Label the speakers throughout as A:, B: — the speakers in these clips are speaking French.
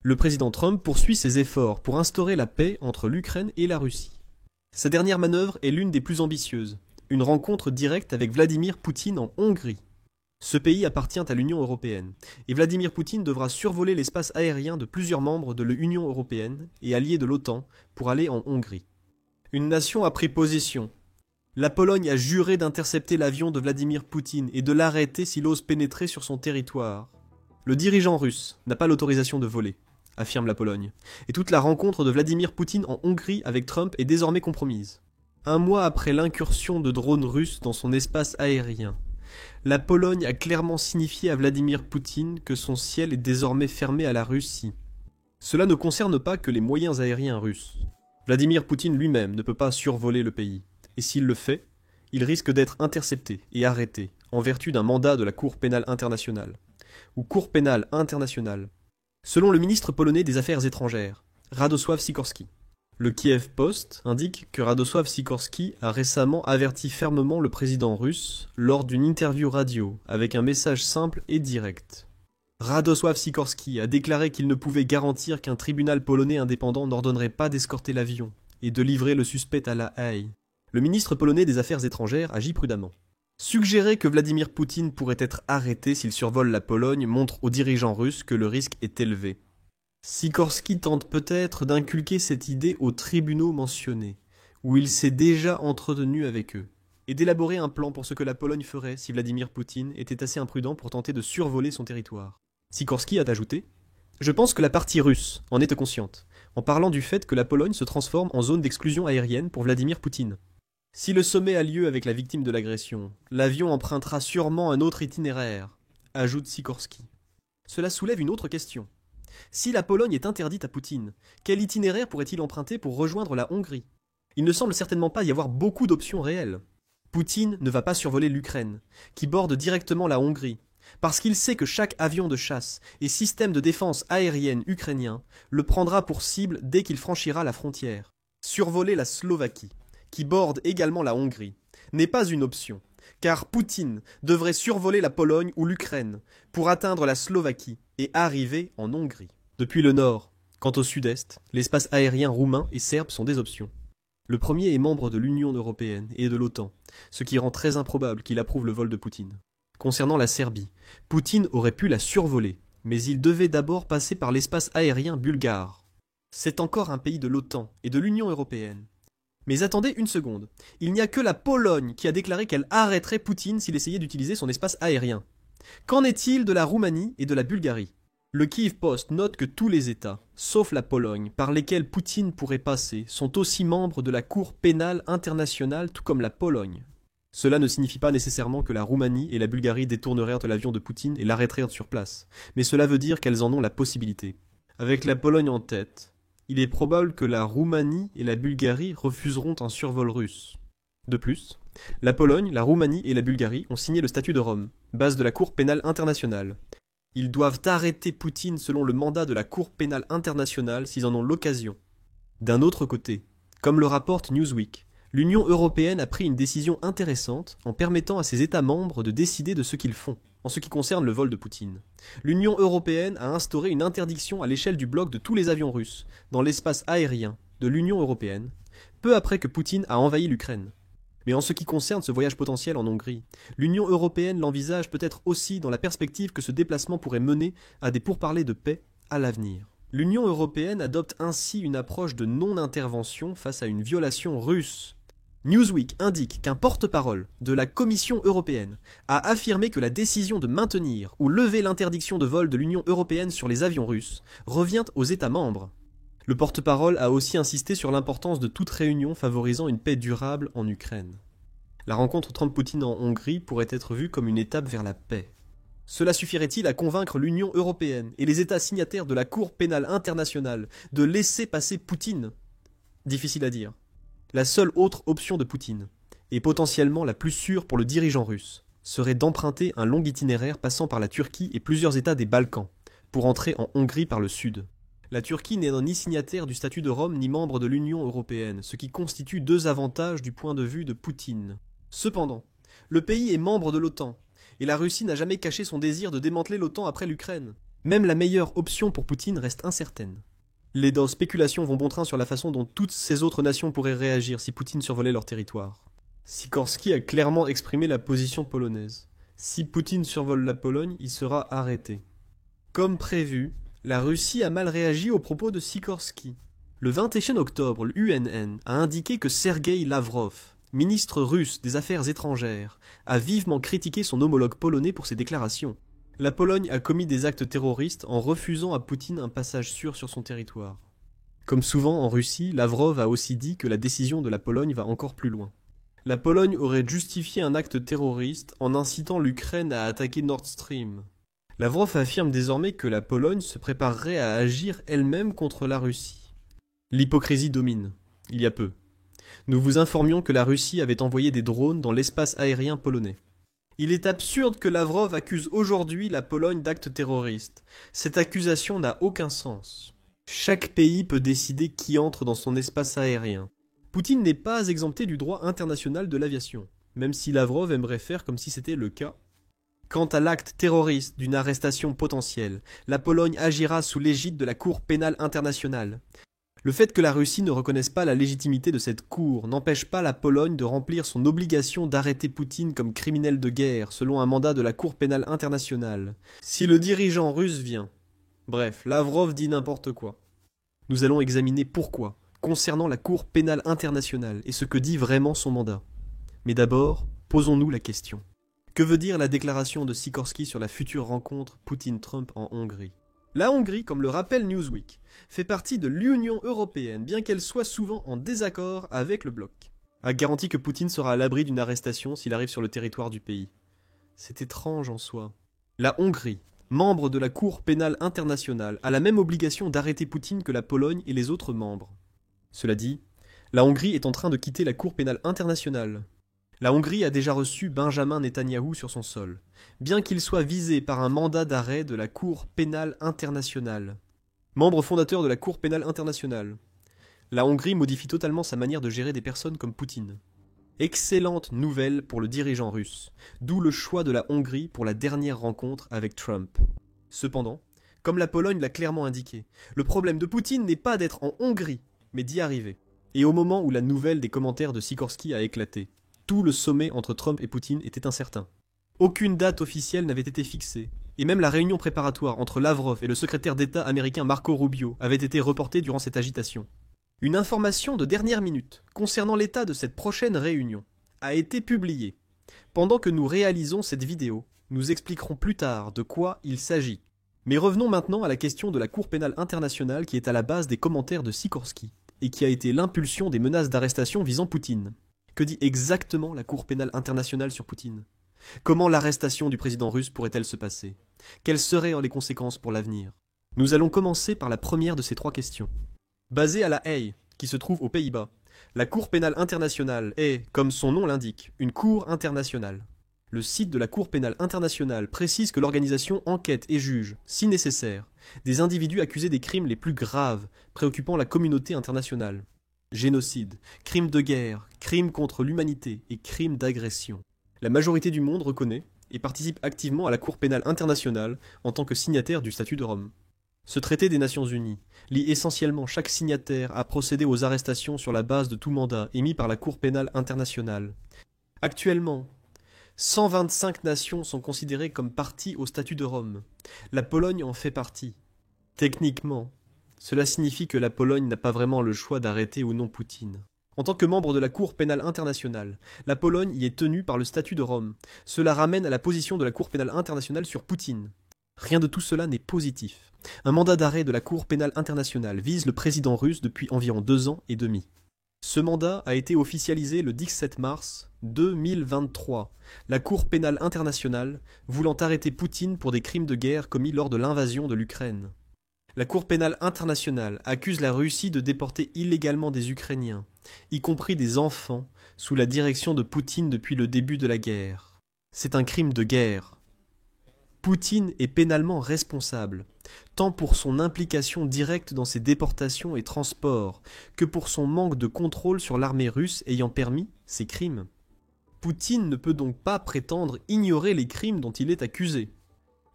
A: Le président Trump poursuit ses efforts pour instaurer la paix entre l'Ukraine et la Russie. Sa dernière manœuvre est l'une des plus ambitieuses, une rencontre directe avec Vladimir Poutine en Hongrie. Ce pays appartient à l'Union européenne, et Vladimir Poutine devra survoler l'espace aérien de plusieurs membres de l'Union européenne et alliés de l'OTAN pour aller en Hongrie. Une nation a pris position. La Pologne a juré d'intercepter l'avion de Vladimir Poutine et de l'arrêter s'il ose pénétrer sur son territoire. Le dirigeant russe n'a pas l'autorisation de voler, affirme la Pologne, et toute la rencontre de Vladimir Poutine en Hongrie avec Trump est désormais compromise. Un mois après l'incursion de drones russes dans son espace aérien, la Pologne a clairement signifié à Vladimir Poutine que son ciel est désormais fermé à la Russie. Cela ne concerne pas que les moyens aériens russes. Vladimir Poutine lui-même ne peut pas survoler le pays, et s'il le fait, il risque d'être intercepté et arrêté en vertu d'un mandat de la Cour pénale internationale, ou Cour pénale internationale, selon le ministre polonais des Affaires étrangères, Radosław Sikorski. Le Kiev Post indique que Radosław Sikorski a récemment averti fermement le président russe lors d'une interview radio avec un message simple et direct. Radosław Sikorski a déclaré qu'il ne pouvait garantir qu'un tribunal polonais indépendant n'ordonnerait pas d'escorter l'avion et de livrer le suspect à La Haye. Le ministre polonais des Affaires étrangères agit prudemment. Suggérer que Vladimir Poutine pourrait être arrêté s'il survole la Pologne montre aux dirigeants russes que le risque est élevé. Sikorski tente peut-être d'inculquer cette idée aux tribunaux mentionnés, où il s'est déjà entretenu avec eux, et d'élaborer un plan pour ce que la Pologne ferait si Vladimir Poutine était assez imprudent pour tenter de survoler son territoire. Sikorski a ajouté « Je pense que la partie russe en est consciente, en parlant du fait que la Pologne se transforme en zone d'exclusion aérienne pour Vladimir Poutine. Si le sommet a lieu avec la victime de l'agression, l'avion empruntera sûrement un autre itinéraire, ajoute Sikorski. Cela soulève une autre question. Si la Pologne est interdite à Poutine, quel itinéraire pourrait-il emprunter pour rejoindre la Hongrie? Il ne semble certainement pas y avoir beaucoup d'options réelles. Poutine ne va pas survoler l'Ukraine, qui borde directement la Hongrie, parce qu'il sait que chaque avion de chasse et système de défense aérienne ukrainien le prendra pour cible dès qu'il franchira la frontière. Survoler la Slovaquie, qui borde également la Hongrie, n'est pas une option, car Poutine devrait survoler la Pologne ou l'Ukraine pour atteindre la Slovaquie et arriver en Hongrie. Depuis le nord, quant au sud-est, l'espace aérien roumain et serbe sont des options. Le premier est membre de l'Union européenne et de l'OTAN, ce qui rend très improbable qu'il approuve le vol de Poutine. Concernant la Serbie, Poutine aurait pu la survoler, mais il devait d'abord passer par l'espace aérien bulgare. C'est encore un pays de l'OTAN et de l'Union européenne. Mais attendez une seconde, il n'y a que la Pologne qui a déclaré qu'elle arrêterait Poutine s'il essayait d'utiliser son espace aérien. Qu'en est-il de la Roumanie et de la Bulgarie? Le Kiev Post note que tous les États, sauf la Pologne, par lesquels Poutine pourrait passer, sont aussi membres de la Cour pénale internationale, tout comme la Pologne. Cela ne signifie pas nécessairement que la Roumanie et la Bulgarie détourneraient de l'avion de Poutine et l'arrêteraient sur place, mais cela veut dire qu'elles en ont la possibilité. Avec la Pologne en tête, il est probable que la Roumanie et la Bulgarie refuseront un survol russe. De plus, la Pologne, la Roumanie et la Bulgarie ont signé le statut de Rome, base de la Cour pénale internationale. Ils doivent arrêter Poutine selon le mandat de la Cour pénale internationale s'ils en ont l'occasion. D'un autre côté, comme le rapporte Newsweek, l'Union européenne a pris une décision intéressante en permettant à ses États membres de décider de ce qu'ils font, en ce qui concerne le vol de Poutine. L'Union européenne a instauré une interdiction à l'échelle du bloc de tous les avions russes, dans l'espace aérien de l'Union européenne, peu après que Poutine a envahi l'Ukraine. Mais en ce qui concerne ce voyage potentiel en Hongrie, l'Union européenne l'envisage peut-être aussi dans la perspective que ce déplacement pourrait mener à des pourparlers de paix à l'avenir. L'Union européenne adopte ainsi une approche de non-intervention face à une violation russe. Newsweek indique qu'un porte-parole de la Commission européenne a affirmé que la décision de maintenir ou lever l'interdiction de vol de l'Union européenne sur les avions russes revient aux États membres. Le porte-parole a aussi insisté sur l'importance de toute réunion favorisant une paix durable en Ukraine. La rencontre Trump-Poutine en Hongrie pourrait être vue comme une étape vers la paix. Cela suffirait-il à convaincre l'Union européenne et les États signataires de la Cour pénale internationale de laisser passer Poutine? Difficile à dire. La seule autre option de Poutine, et potentiellement la plus sûre pour le dirigeant russe, serait d'emprunter un long itinéraire passant par la Turquie et plusieurs États des Balkans, pour entrer en Hongrie par le sud. La Turquie n'est ni signataire du statut de Rome ni membre de l'Union européenne, ce qui constitue deux avantages du point de vue de Poutine. Cependant, le pays est membre de l'OTAN, et la Russie n'a jamais caché son désir de démanteler l'OTAN après l'Ukraine. Même la meilleure option pour Poutine reste incertaine. Les spéculations vont bon train sur la façon dont toutes ces autres nations pourraient réagir si Poutine survolait leur territoire. Sikorski a clairement exprimé la position polonaise. Si Poutine survole la Pologne, il sera arrêté. Comme prévu, la Russie a mal réagi aux propos de Sikorski. Le 21 octobre, l'UNN a indiqué que Sergueï Lavrov, ministre russe des Affaires étrangères, a vivement critiqué son homologue polonais pour ses déclarations. La Pologne a commis des actes terroristes en refusant à Poutine un passage sûr sur son territoire. Comme souvent en Russie, Lavrov a aussi dit que la décision de la Pologne va encore plus loin. La Pologne aurait justifié un acte terroriste en incitant l'Ukraine à attaquer Nord Stream. Lavrov affirme désormais que la Pologne se préparerait à agir elle-même contre la Russie. L'hypocrisie domine, il y a peu. Nous vous informions que la Russie avait envoyé des drones dans l'espace aérien polonais. Il est absurde que Lavrov accuse aujourd'hui la Pologne d'actes terroristes. Cette accusation n'a aucun sens. Chaque pays peut décider qui entre dans son espace aérien. Poutine n'est pas exempté du droit international de l'aviation, même si Lavrov aimerait faire comme si c'était le cas. Quant à l'acte terroriste d'une arrestation potentielle, la Pologne agira sous l'égide de la Cour pénale internationale. Le fait que la Russie ne reconnaisse pas la légitimité de cette cour n'empêche pas la Pologne de remplir son obligation d'arrêter Poutine comme criminel de guerre selon un mandat de la Cour pénale internationale. Si le dirigeant russe vient. Bref, Lavrov dit n'importe quoi. Nous allons examiner pourquoi, concernant la Cour pénale internationale et ce que dit vraiment son mandat. Mais d'abord, posons-nous la question. Que veut dire la déclaration de Sikorski sur la future rencontre Poutine-Trump en Hongrie ? La Hongrie, comme le rappelle Newsweek, fait partie de l'Union européenne, bien qu'elle soit souvent en désaccord avec le bloc. A garanti que Poutine sera à l'abri d'une arrestation s'il arrive sur le territoire du pays. C'est étrange en soi. La Hongrie, membre de la Cour pénale internationale, a la même obligation d'arrêter Poutine que la Pologne et les autres membres. Cela dit, la Hongrie est en train de quitter la Cour pénale internationale. La Hongrie a déjà reçu Benjamin Netanyahou sur son sol, bien qu'il soit visé par un mandat d'arrêt de la Cour pénale internationale. Membre fondateur de la Cour pénale internationale, la Hongrie modifie totalement sa manière de gérer des personnes comme Poutine. Excellente nouvelle pour le dirigeant russe, d'où le choix de la Hongrie pour la dernière rencontre avec Trump. Cependant, comme la Pologne l'a clairement indiqué, le problème de Poutine n'est pas d'être en Hongrie, mais d'y arriver. Et au moment où la nouvelle des commentaires de Sikorski a éclaté, tout le sommet entre Trump et Poutine était incertain. Aucune date officielle n'avait été fixée, et même la réunion préparatoire entre Lavrov et le secrétaire d'État américain Marco Rubio avait été reportée durant cette agitation. Une information de dernière minute concernant l'état de cette prochaine réunion a été publiée. Pendant que nous réalisons cette vidéo, nous expliquerons plus tard de quoi il s'agit. Mais revenons maintenant à la question de la Cour pénale internationale qui est à la base des commentaires de Sikorski, et qui a été l'impulsion des menaces d'arrestation visant Poutine. Que dit exactement la Cour pénale internationale sur Poutine ? Comment l'arrestation du président russe pourrait-elle se passer ? Quelles seraient les conséquences pour l'avenir ? Nous allons commencer par la première de ces trois questions. Basée à La Haye, qui se trouve aux Pays-Bas, la Cour pénale internationale est, comme son nom l'indique, une cour internationale. Le site de la Cour pénale internationale précise que l'organisation enquête et juge, si nécessaire, des individus accusés des crimes les plus graves préoccupant la communauté internationale. Génocide, crimes de guerre, crimes contre l'humanité et crimes d'agression. La majorité du monde reconnaît et participe activement à la Cour pénale internationale en tant que signataire du statut de Rome. Ce traité des Nations Unies lie essentiellement chaque signataire à procéder aux arrestations sur la base de tout mandat émis par la Cour pénale internationale. Actuellement, 125 nations sont considérées comme parties au statut de Rome. La Pologne en fait partie. Techniquement, cela signifie que la Pologne n'a pas vraiment le choix d'arrêter ou non Poutine. En tant que membre de la Cour pénale internationale, la Pologne y est tenue par le statut de Rome. Cela ramène à la position de la Cour pénale internationale sur Poutine. Rien de tout cela n'est positif. Un mandat d'arrêt de la Cour pénale internationale vise le président russe depuis environ 2 ans et demi. Ce mandat a été officialisé le 17 mars 2023, la Cour pénale internationale voulant arrêter Poutine pour des crimes de guerre commis lors de l'invasion de l'Ukraine. La Cour pénale internationale accuse la Russie de déporter illégalement des Ukrainiens, y compris des enfants, sous la direction de Poutine depuis le début de la guerre. C'est un crime de guerre. Poutine est pénalement responsable, tant pour son implication directe dans ces déportations et transports, que pour son manque de contrôle sur l'armée russe ayant permis ces crimes. Poutine ne peut donc pas prétendre ignorer les crimes dont il est accusé.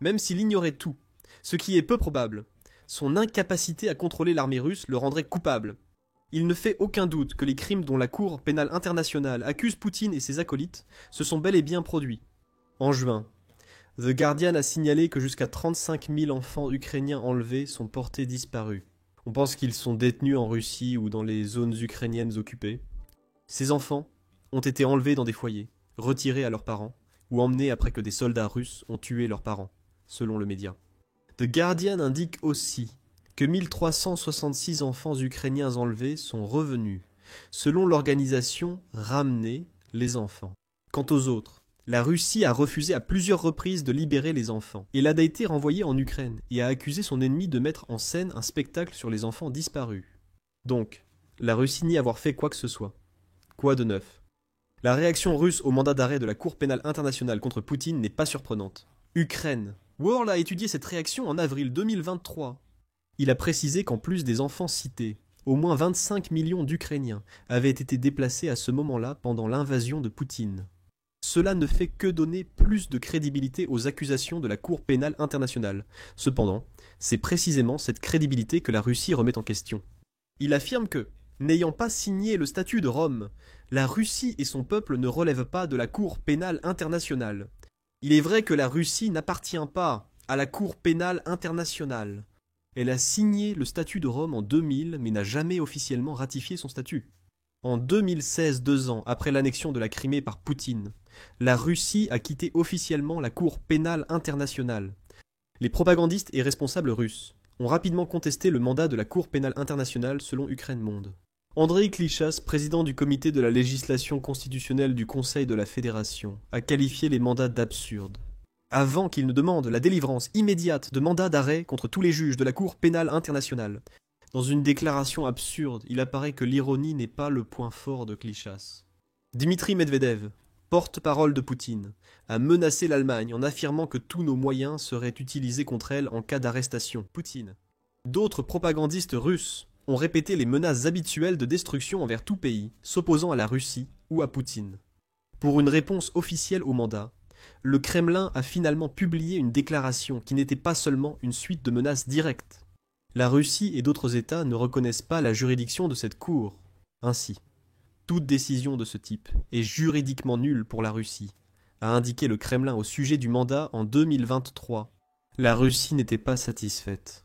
A: Même s'il ignorait tout, Ce qui est peu probable. Son incapacité à contrôler l'armée russe le rendrait coupable. Il ne fait aucun doute que les crimes dont la Cour pénale internationale accuse Poutine et ses acolytes se sont bel et bien produits. En juin, The Guardian a signalé que jusqu'à 35 000 enfants ukrainiens enlevés sont portés disparus. On pense qu'ils sont détenus en Russie ou dans les zones ukrainiennes occupées. Ces enfants ont été enlevés dans des foyers, retirés à leurs parents, ou emmenés après que des soldats russes ont tué leurs parents, selon le média. The Guardian indique aussi que 1366 enfants ukrainiens enlevés sont revenus, selon l'organisation Ramener les enfants. Quant aux autres, la Russie a refusé à plusieurs reprises de libérer les enfants, et l'a été renvoyée en Ukraine, et a accusé son ennemi de mettre en scène un spectacle sur les enfants disparus. Donc, la Russie nie avoir fait quoi que ce soit. Quoi de neuf? La réaction russe au mandat d'arrêt de la Cour pénale internationale contre Poutine n'est pas surprenante. Ukraine. World a étudié cette réaction en avril 2023. Il a précisé qu'en plus des enfants cités, au moins 25 millions d'Ukrainiens avaient été déplacés à ce moment-là pendant l'invasion de Poutine. Cela ne fait que donner plus de crédibilité aux accusations de la Cour pénale internationale. Cependant, c'est précisément cette crédibilité que la Russie remet en question. Il affirme que, n'ayant pas signé le statut de Rome, la Russie et son peuple ne relèvent pas de la Cour pénale internationale. Il est vrai que la Russie n'appartient pas à la Cour pénale internationale. Elle a signé le statut de Rome en 2000, mais n'a jamais officiellement ratifié son statut. En 2016, 2 ans après l'annexion de la Crimée par Poutine, la Russie a quitté officiellement la Cour pénale internationale. Les propagandistes et responsables russes ont rapidement contesté le mandat de la Cour pénale internationale selon Ukraine Monde. Andrei Klichas, président du comité de la législation constitutionnelle du Conseil de la Fédération, a qualifié les mandats d'absurdes. Avant qu'il ne demande la délivrance immédiate de mandats d'arrêt contre tous les juges de la Cour pénale internationale. Dans une déclaration absurde, il apparaît que l'ironie n'est pas le point fort de Klichas. Dmitri Medvedev, porte-parole de Poutine, a menacé l'Allemagne en affirmant que tous nos moyens seraient utilisés contre elle en cas d'arrestation. Poutine. D'autres propagandistes russes ont répété les menaces habituelles de destruction envers tout pays s'opposant à la Russie ou à Poutine. Pour une réponse officielle au mandat, le Kremlin a finalement publié une déclaration qui n'était pas seulement une suite de menaces directes. La Russie et d'autres États ne reconnaissent pas la juridiction de cette cour. Ainsi, toute décision de ce type est juridiquement nulle pour la Russie, a indiqué le Kremlin au sujet du mandat en 2023. La Russie n'était pas satisfaite.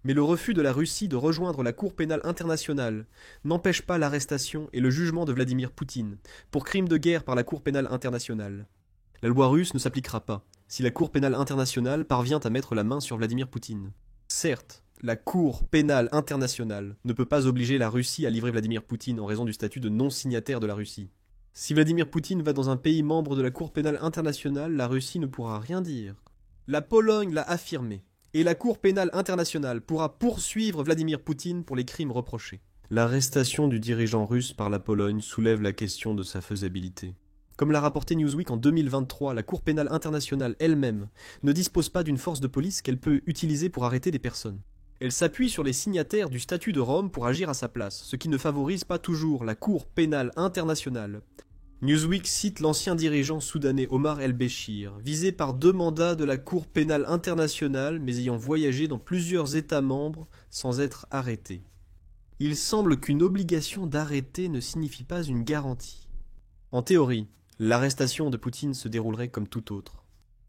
A: Mais le refus de la Russie de rejoindre la Cour pénale internationale n'empêche pas l'arrestation et le jugement de Vladimir Poutine pour crime de guerre par la Cour pénale internationale. La loi russe ne s'appliquera pas si la Cour pénale internationale parvient à mettre la main sur Vladimir Poutine. Certes, la Cour pénale internationale ne peut pas obliger la Russie à livrer Vladimir Poutine en raison du statut de non-signataire de la Russie. Si Vladimir Poutine va dans un pays membre de la Cour pénale internationale, la Russie ne pourra rien dire. La Pologne l'a affirmé. Et la Cour pénale internationale pourra poursuivre Vladimir Poutine pour les crimes reprochés. L'arrestation du dirigeant russe par la Pologne soulève la question de sa faisabilité. Comme l'a rapporté Newsweek en 2023, la Cour pénale internationale elle-même ne dispose pas d'une force de police qu'elle peut utiliser pour arrêter des personnes. Elle s'appuie sur les signataires du statut de Rome pour agir à sa place, ce qui ne favorise pas toujours la Cour pénale internationale. Newsweek cite l'ancien dirigeant soudanais Omar el-Béchir, visé par 2 mandats de la Cour pénale internationale mais ayant voyagé dans plusieurs États membres sans être arrêté. Il semble qu'une obligation d'arrêter ne signifie pas une garantie. En théorie, l'arrestation de Poutine se déroulerait comme tout autre.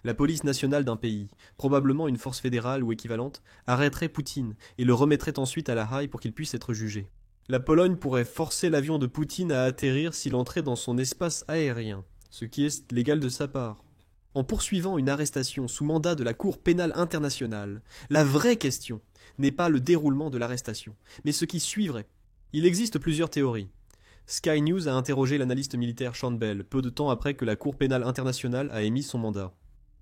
A: La police nationale d'un pays, probablement une force fédérale ou équivalente, arrêterait Poutine et le remettrait ensuite à La Haye pour qu'il puisse être jugé. La Pologne pourrait forcer l'avion de Poutine à atterrir s'il entrait dans son espace aérien, ce qui est légal de sa part. En poursuivant une arrestation sous mandat de la Cour pénale internationale, la vraie question n'est pas le déroulement de l'arrestation, mais ce qui suivrait. Il existe plusieurs théories. Sky News a interrogé l'analyste militaire Sean Bell peu de temps après que la Cour pénale internationale a émis son mandat.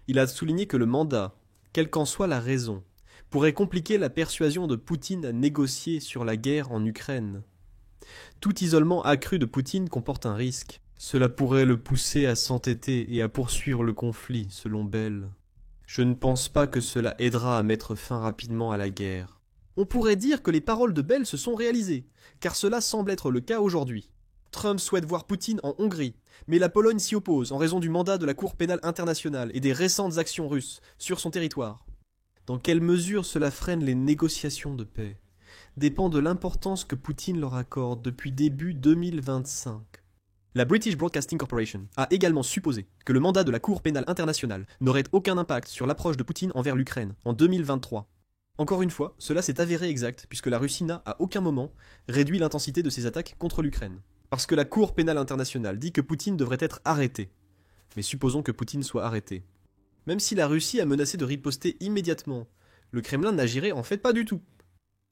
A: Il a souligné que le mandat, quelle qu'en soit la raison, pourrait compliquer la persuasion de Poutine à négocier sur la guerre en Ukraine. Tout isolement accru de Poutine comporte un risque. Cela pourrait le pousser à s'entêter et à poursuivre le conflit, selon Bell. Je ne pense pas que cela aidera à mettre fin rapidement à la guerre. On pourrait dire que les paroles de Bell se sont réalisées, car cela semble être le cas aujourd'hui. Trump souhaite voir Poutine en Hongrie, mais la Pologne s'y oppose en raison du mandat de la Cour pénale internationale et des récentes actions russes sur son territoire. Dans quelle mesure cela freine les négociations de paix dépend de l'importance que Poutine leur accorde depuis début 2025. La British Broadcasting Corporation a également supposé que le mandat de la Cour pénale internationale n'aurait aucun impact sur l'approche de Poutine envers l'Ukraine en 2023. Encore une fois, cela s'est avéré exact puisque la Russie n'a à aucun moment réduit l'intensité de ses attaques contre l'Ukraine. Parce que la Cour pénale internationale dit que Poutine devrait être arrêté. Mais supposons que Poutine soit arrêté. Même si la Russie a menacé de riposter immédiatement, le Kremlin n'agirait en fait pas du tout.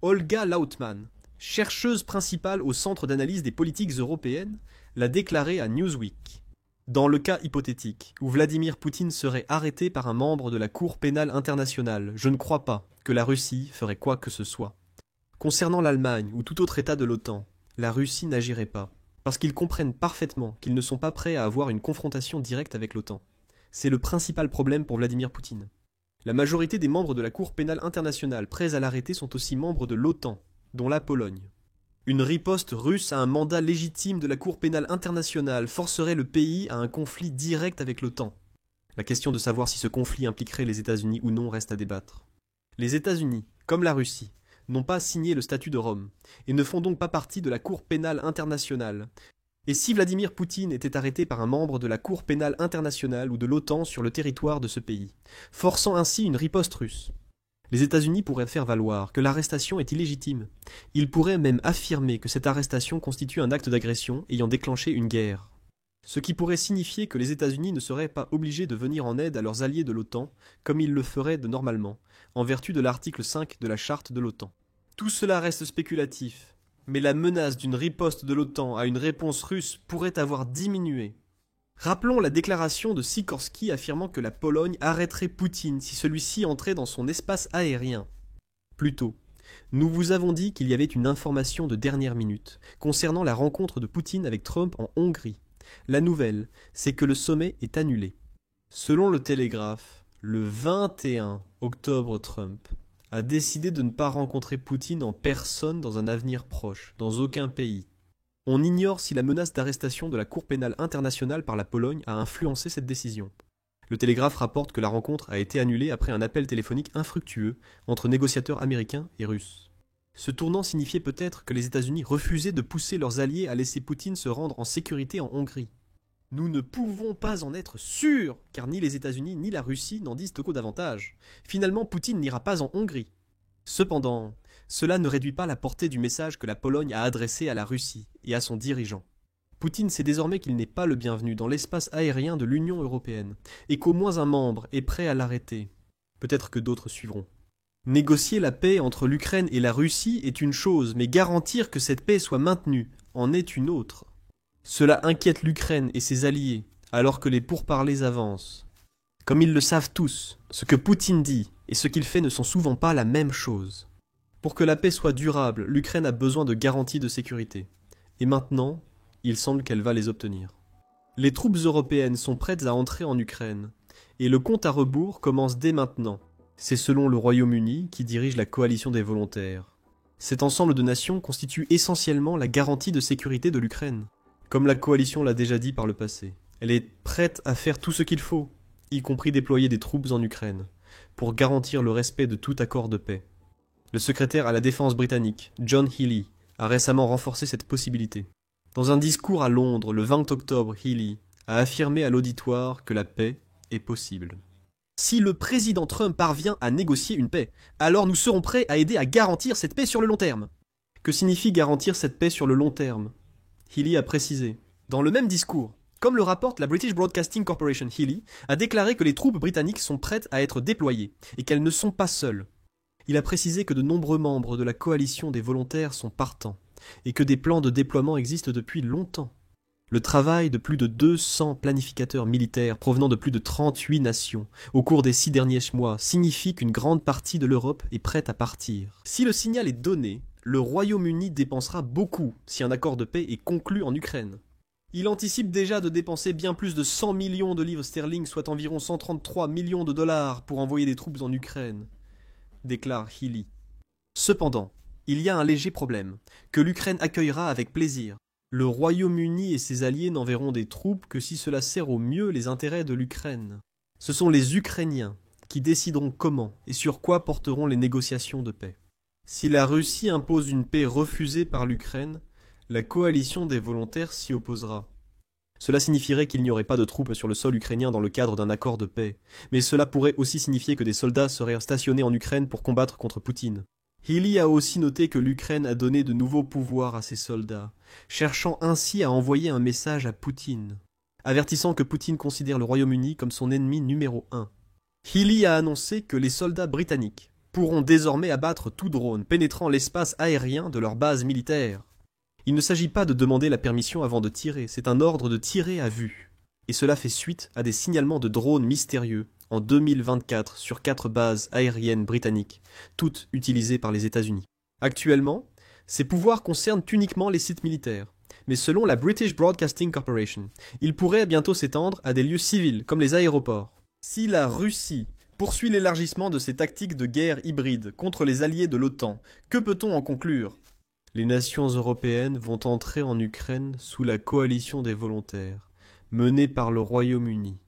A: Olga Lautman, chercheuse principale au Centre d'analyse des politiques européennes, l'a déclaré à Newsweek. Dans le cas hypothétique où Vladimir Poutine serait arrêté par un membre de la Cour pénale internationale, je ne crois pas que la Russie ferait quoi que ce soit. Concernant l'Allemagne ou tout autre État de l'OTAN, la Russie n'agirait pas, parce qu'ils comprennent parfaitement qu'ils ne sont pas prêts à avoir une confrontation directe avec l'OTAN. C'est le principal problème pour Vladimir Poutine. La majorité des membres de la Cour pénale internationale prêts à l'arrêter sont aussi membres de l'OTAN, dont la Pologne. Une riposte russe à un mandat légitime de la Cour pénale internationale forcerait le pays à un conflit direct avec l'OTAN. La question de savoir si ce conflit impliquerait les États-Unis ou non reste à débattre. Les États-Unis, comme la Russie, n'ont pas signé le statut de Rome, et ne font donc pas partie de la Cour pénale internationale. Et si Vladimir Poutine était arrêté par un membre de la Cour pénale internationale ou de l'OTAN sur le territoire de ce pays, forçant ainsi une riposte russe, les États-Unis pourraient faire valoir que l'arrestation est illégitime. Ils pourraient même affirmer que cette arrestation constitue un acte d'agression ayant déclenché une guerre. Ce qui pourrait signifier que les États-Unis ne seraient pas obligés de venir en aide à leurs alliés de l'OTAN, comme ils le feraient normalement, en vertu de l'article 5 de la charte de l'OTAN. Tout cela reste spéculatif. Mais la menace d'une riposte de l'OTAN à une réponse russe pourrait avoir diminué. Rappelons la déclaration de Sikorski affirmant que la Pologne arrêterait Poutine si celui-ci entrait dans son espace aérien. Plus tôt, nous vous avons dit qu'il y avait une information de dernière minute concernant la rencontre de Poutine avec Trump en Hongrie. La nouvelle, c'est que le sommet est annulé. Selon le Télégraphe, le 21 octobre, Trump a décidé de ne pas rencontrer Poutine en personne dans un avenir proche, dans aucun pays. On ignore si la menace d'arrestation de la Cour pénale internationale par la Pologne a influencé cette décision. Le Télégraphe rapporte que la rencontre a été annulée après un appel téléphonique infructueux entre négociateurs américains et russes. Ce tournant signifiait peut-être que les États-Unis refusaient de pousser leurs alliés à laisser Poutine se rendre en sécurité en Hongrie. Nous ne pouvons pas en être sûrs, car ni les États-Unis ni la Russie n'en disent au davantage. Finalement, Poutine n'ira pas en Hongrie. Cependant, cela ne réduit pas la portée du message que la Pologne a adressé à la Russie et à son dirigeant. Poutine sait désormais qu'il n'est pas le bienvenu dans l'espace aérien de l'Union européenne, et qu'au moins un membre est prêt à l'arrêter. Peut-être que d'autres suivront. Négocier la paix entre l'Ukraine et la Russie est une chose, mais garantir que cette paix soit maintenue en est une autre. Cela inquiète l'Ukraine et ses alliés, alors que les pourparlers avancent. Comme ils le savent tous, ce que Poutine dit et ce qu'il fait ne sont souvent pas la même chose. Pour que la paix soit durable, l'Ukraine a besoin de garanties de sécurité. Et maintenant, il semble qu'elle va les obtenir. Les troupes européennes sont prêtes à entrer en Ukraine, et le compte à rebours commence dès maintenant. C'est selon le Royaume-Uni qui dirige la coalition des volontaires. Cet ensemble de nations constitue essentiellement la garantie de sécurité de l'Ukraine. Comme la coalition l'a déjà dit par le passé, elle est prête à faire tout ce qu'il faut, y compris déployer des troupes en Ukraine, pour garantir le respect de tout accord de paix. Le secrétaire à la défense britannique, John Healey, a récemment renforcé cette possibilité. Dans un discours à Londres le 20 octobre, Healey a affirmé à l'auditoire que la paix est possible. Si le président Trump parvient à négocier une paix, alors nous serons prêts à aider à garantir cette paix sur le long terme. Que signifie garantir cette paix sur le long terme ? Healey a précisé. Dans le même discours, comme le rapporte la British Broadcasting Corporation, Healey a déclaré que les troupes britanniques sont prêtes à être déployées et qu'elles ne sont pas seules. Il a précisé que de nombreux membres de la coalition des volontaires sont partants et que des plans de déploiement existent depuis longtemps. Le travail de plus de 200 planificateurs militaires provenant de plus de 38 nations au cours des 6 derniers mois signifie qu'une grande partie de l'Europe est prête à partir. Si le signal est donné, le Royaume-Uni dépensera beaucoup si un accord de paix est conclu en Ukraine. Il anticipe déjà de dépenser bien plus de 100 millions de livres sterling, soit environ 133 millions de dollars, pour envoyer des troupes en Ukraine, déclare Healey. Cependant, il y a un léger problème, que l'Ukraine accueillera avec plaisir. Le Royaume-Uni et ses alliés n'enverront des troupes que si cela sert au mieux les intérêts de l'Ukraine. Ce sont les Ukrainiens qui décideront comment et sur quoi porteront les négociations de paix. Si la Russie impose une paix refusée par l'Ukraine, la coalition des volontaires s'y opposera. Cela signifierait qu'il n'y aurait pas de troupes sur le sol ukrainien dans le cadre d'un accord de paix, mais cela pourrait aussi signifier que des soldats seraient stationnés en Ukraine pour combattre contre Poutine. Healy a aussi noté que l'Ukraine a donné de nouveaux pouvoirs à ses soldats, cherchant ainsi à envoyer un message à Poutine, avertissant que Poutine considère le Royaume-Uni comme son ennemi numéro 1. Healy a annoncé que les soldats britanniques pourront désormais abattre tout drone pénétrant l'espace aérien de leur base militaire. Il ne s'agit pas de demander la permission avant de tirer, c'est un ordre de tirer à vue. Et cela fait suite à des signalements de drones mystérieux en 2024 sur 4 bases aériennes britanniques, toutes utilisées par les États-Unis. Actuellement, ces pouvoirs concernent uniquement les sites militaires, mais selon la British Broadcasting Corporation, ils pourraient bientôt s'étendre à des lieux civils comme les aéroports. Si la Russie poursuit l'élargissement de ses tactiques de guerre hybride contre les alliés de l'OTAN, que peut-on en conclure ? Les nations européennes vont entrer en Ukraine sous la coalition des volontaires, menée par le Royaume-Uni.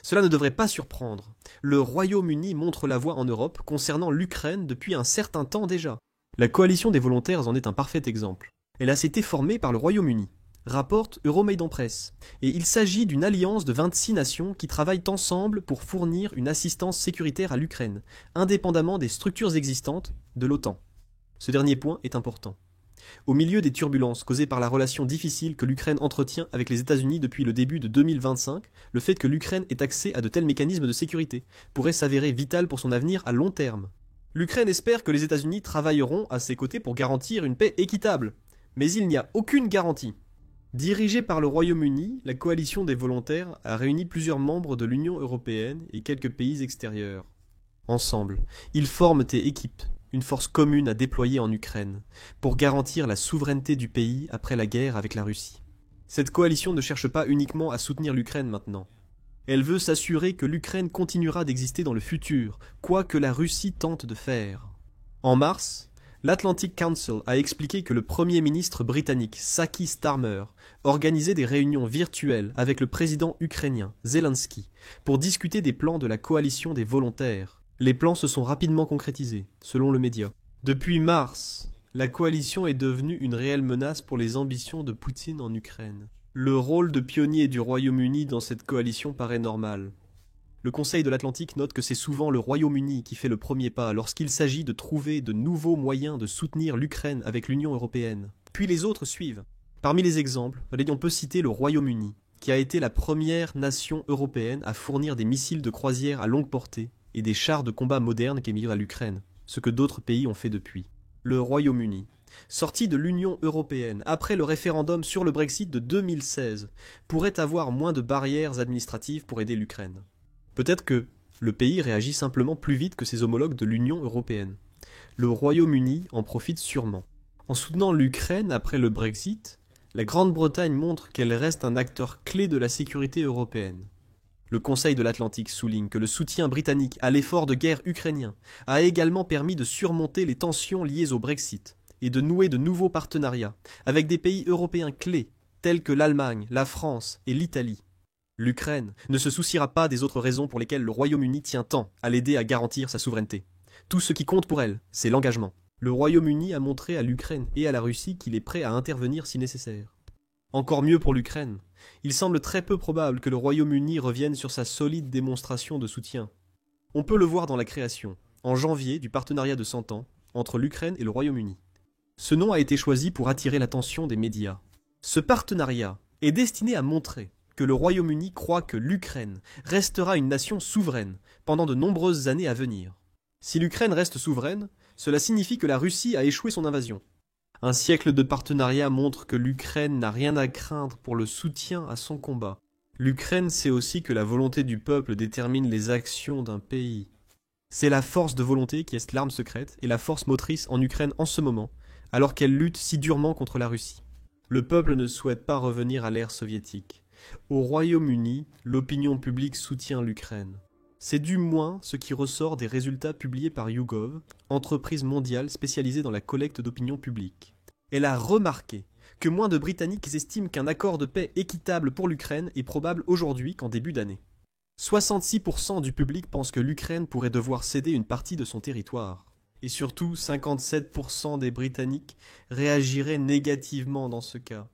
A: Cela ne devrait pas surprendre. Le Royaume-Uni montre la voie en Europe concernant l'Ukraine depuis un certain temps déjà. La coalition des volontaires en est un parfait exemple. Elle a été formée par le Royaume-Uni, rapporte Euromaidan Press, et il s'agit d'une alliance de 26 nations qui travaillent ensemble pour fournir une assistance sécuritaire à l'Ukraine, indépendamment des structures existantes de l'OTAN. Ce dernier point est important. Au milieu des turbulences causées par la relation difficile que l'Ukraine entretient avec les États-Unis depuis le début de 2025, le fait que l'Ukraine ait accès à de tels mécanismes de sécurité pourrait s'avérer vital pour son avenir à long terme. L'Ukraine espère que les États-Unis travailleront à ses côtés pour garantir une paix équitable, mais il n'y a aucune garantie. Dirigée par le Royaume-Uni, la coalition des volontaires a réuni plusieurs membres de l'Union européenne et quelques pays extérieurs. Ensemble, ils forment et équipent une force commune à déployer en Ukraine, pour garantir la souveraineté du pays après la guerre avec la Russie. Cette coalition ne cherche pas uniquement à soutenir l'Ukraine maintenant. Elle veut s'assurer que l'Ukraine continuera d'exister dans le futur, quoi que la Russie tente de faire. En mars, l'Atlantic Council a expliqué que le Premier ministre britannique Saki Starmer organisait des réunions virtuelles avec le président ukrainien Zelensky pour discuter des plans de la coalition des volontaires. Les plans se sont rapidement concrétisés, selon le média. Depuis mars, la coalition est devenue une réelle menace pour les ambitions de Poutine en Ukraine. Le rôle de pionnier du Royaume-Uni dans cette coalition paraît normal. Le Conseil de l'Atlantique note que c'est souvent le Royaume-Uni qui fait le premier pas lorsqu'il s'agit de trouver de nouveaux moyens de soutenir l'Ukraine avec l'Union européenne. Puis les autres suivent. Parmi les exemples, on peut citer le Royaume-Uni, qui a été la première nation européenne à fournir des missiles de croisière à longue portée et des chars de combat modernes qui émigrent à l'Ukraine, ce que d'autres pays ont fait depuis. Le Royaume-Uni, sorti de l'Union européenne après le référendum sur le Brexit de 2016, pourrait avoir moins de barrières administratives pour aider l'Ukraine. Peut-être que le pays réagit simplement plus vite que ses homologues de l'Union européenne. Le Royaume-Uni en profite sûrement. En soutenant l'Ukraine après le Brexit, la Grande-Bretagne montre qu'elle reste un acteur clé de la sécurité européenne. Le Conseil de l'Atlantique souligne que le soutien britannique à l'effort de guerre ukrainien a également permis de surmonter les tensions liées au Brexit et de nouer de nouveaux partenariats avec des pays européens clés tels que l'Allemagne, la France et l'Italie. L'Ukraine ne se souciera pas des autres raisons pour lesquelles le Royaume-Uni tient tant à l'aider à garantir sa souveraineté. Tout ce qui compte pour elle, c'est l'engagement. Le Royaume-Uni a montré à l'Ukraine et à la Russie qu'il est prêt à intervenir si nécessaire. Encore mieux pour l'Ukraine. Il semble très peu probable que le Royaume-Uni revienne sur sa solide démonstration de soutien. On peut le voir dans la création, en janvier, du partenariat de 100 ans entre l'Ukraine et le Royaume-Uni. Ce nom a été choisi pour attirer l'attention des médias. Ce partenariat est destiné à montrer que le Royaume-Uni croit que l'Ukraine restera une nation souveraine pendant de nombreuses années à venir. Si l'Ukraine reste souveraine, cela signifie que la Russie a échoué son invasion. Un siècle de partenariat montre que l'Ukraine n'a rien à craindre pour le soutien à son combat. L'Ukraine sait aussi que la volonté du peuple détermine les actions d'un pays. C'est la force de volonté qui est l'arme secrète et la force motrice en Ukraine en ce moment, alors qu'elle lutte si durement contre la Russie. Le peuple ne souhaite pas revenir à l'ère soviétique. Au Royaume-Uni, l'opinion publique soutient l'Ukraine. C'est du moins ce qui ressort des résultats publiés par YouGov, entreprise mondiale spécialisée dans la collecte d'opinion publique. Elle a remarqué que moins de Britanniques estiment qu'un accord de paix équitable pour l'Ukraine est probable aujourd'hui qu'en début d'année. 66% du public pense que l'Ukraine pourrait devoir céder une partie de son territoire. Et surtout, 57% des Britanniques réagiraient négativement dans ce cas.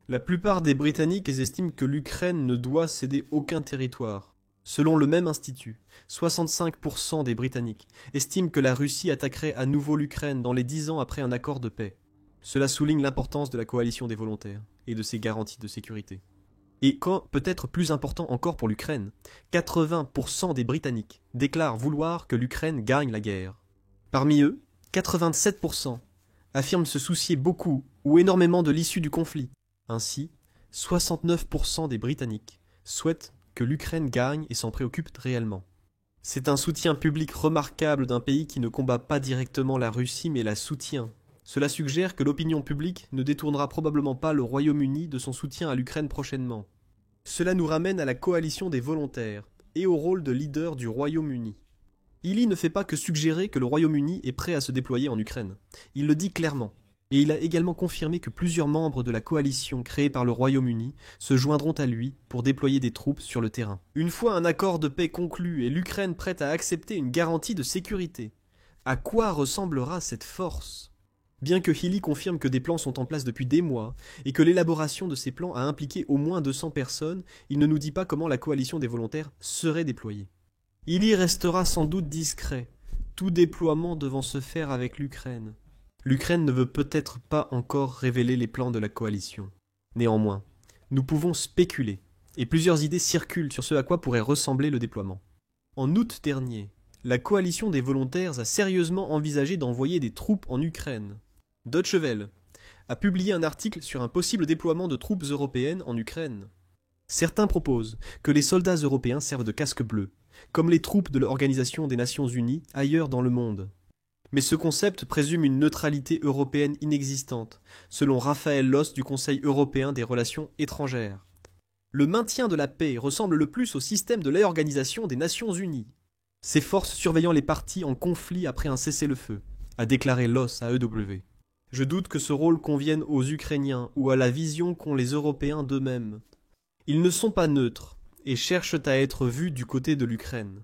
A: La plupart des Britanniques estiment que l'Ukraine ne doit céder aucun territoire. Selon le même institut, 65% des Britanniques estiment que la Russie attaquerait à nouveau l'Ukraine dans les 10 ans après un accord de paix. Cela souligne l'importance de la coalition des volontaires et de ses garanties de sécurité. Et peut-être plus important encore pour l'Ukraine, 80% des Britanniques déclarent vouloir que l'Ukraine gagne la guerre. Parmi eux, 87% affirment se soucier beaucoup ou énormément de l'issue du conflit. Ainsi, 69% des Britanniques souhaitent que l'Ukraine gagne et s'en préoccupent réellement. C'est un soutien public remarquable d'un pays qui ne combat pas directement la Russie mais la soutient. Cela suggère que l'opinion publique ne détournera probablement pas le Royaume-Uni de son soutien à l'Ukraine prochainement. Cela nous ramène à la coalition des volontaires et au rôle de leader du Royaume-Uni. Illy ne fait pas que suggérer que le Royaume-Uni est prêt à se déployer en Ukraine. Il le dit clairement. Et il a également confirmé que plusieurs membres de la coalition créée par le Royaume-Uni se joindront à lui pour déployer des troupes sur le terrain. Une fois un accord de paix conclu et l'Ukraine prête à accepter une garantie de sécurité, à quoi ressemblera cette force ? Bien que Illy confirme que des plans sont en place depuis des mois et que l'élaboration de ces plans a impliqué au moins 200 personnes, il ne nous dit pas comment la coalition des volontaires serait déployée. Illy restera sans doute discret, tout déploiement devant se faire avec l'Ukraine. L'Ukraine ne veut peut-être pas encore révéler les plans de la coalition. Néanmoins, nous pouvons spéculer, et plusieurs idées circulent sur ce à quoi pourrait ressembler le déploiement. En août dernier, la coalition des volontaires a sérieusement envisagé d'envoyer des troupes en Ukraine. Deutsche Welle a publié un article sur un possible déploiement de troupes européennes en Ukraine. Certains proposent que les soldats européens servent de casque bleu, comme les troupes de l'Organisation des Nations Unies ailleurs dans le monde. Mais ce concept présume une neutralité européenne inexistante, selon Raphaël Loss du Conseil européen des relations étrangères. Le maintien de la paix ressemble le plus au système de l'Organisation des Nations Unies. Ces forces surveillant les parties en conflit après un cessez-le-feu, a déclaré Loss à EW. Je doute que ce rôle convienne aux Ukrainiens ou à la vision qu'ont les Européens d'eux-mêmes. Ils ne sont pas neutres et cherchent à être vus du côté de l'Ukraine.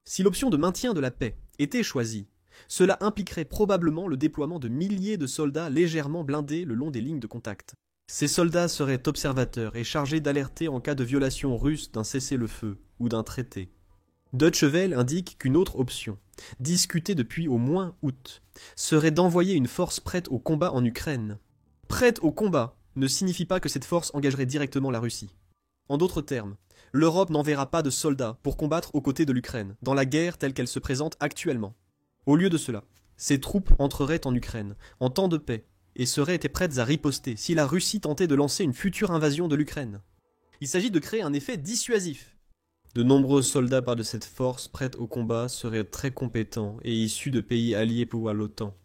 A: Si l'option de maintien de la paix était choisie, cela impliquerait probablement le déploiement de milliers de soldats légèrement blindés le long des lignes de contact. Ces soldats seraient observateurs et chargés d'alerter en cas de violation russe d'un cessez-le-feu ou d'un traité. Deutsche Welle indique qu'une autre option, discutée depuis au moins août, serait d'envoyer une force prête au combat en Ukraine. Prête au combat ne signifie pas que cette force engagerait directement la Russie. En d'autres termes, l'Europe n'enverra pas de soldats pour combattre aux côtés de l'Ukraine, dans la guerre telle qu'elle se présente actuellement. Au lieu de cela, ces troupes entreraient en Ukraine, en temps de paix, et seraient prêtes à riposter si la Russie tentait de lancer une future invasion de l'Ukraine. Il s'agit de créer un effet dissuasif. De nombreux soldats par de cette force prête au combat seraient très compétents et issus de pays alliés pour l'OTAN.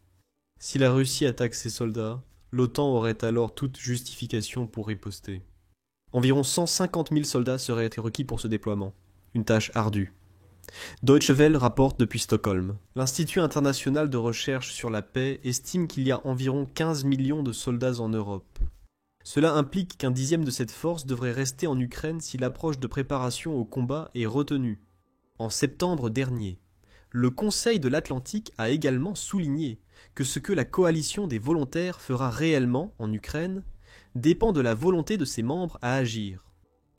A: Si la Russie attaque ces soldats, l'OTAN aurait alors toute justification pour riposter. Environ 150 000 soldats seraient requis pour ce déploiement, une tâche ardue. Deutsche Welle rapporte depuis Stockholm. L'Institut international de recherche sur la paix estime qu'il y a environ 15 millions de soldats en Europe. Cela implique qu'un dixième de cette force devrait rester en Ukraine si l'approche de préparation au combat est retenue. En septembre dernier, le Conseil de l'Atlantique a également souligné que ce que la coalition des volontaires fera réellement en Ukraine dépend de la volonté de ses membres à agir.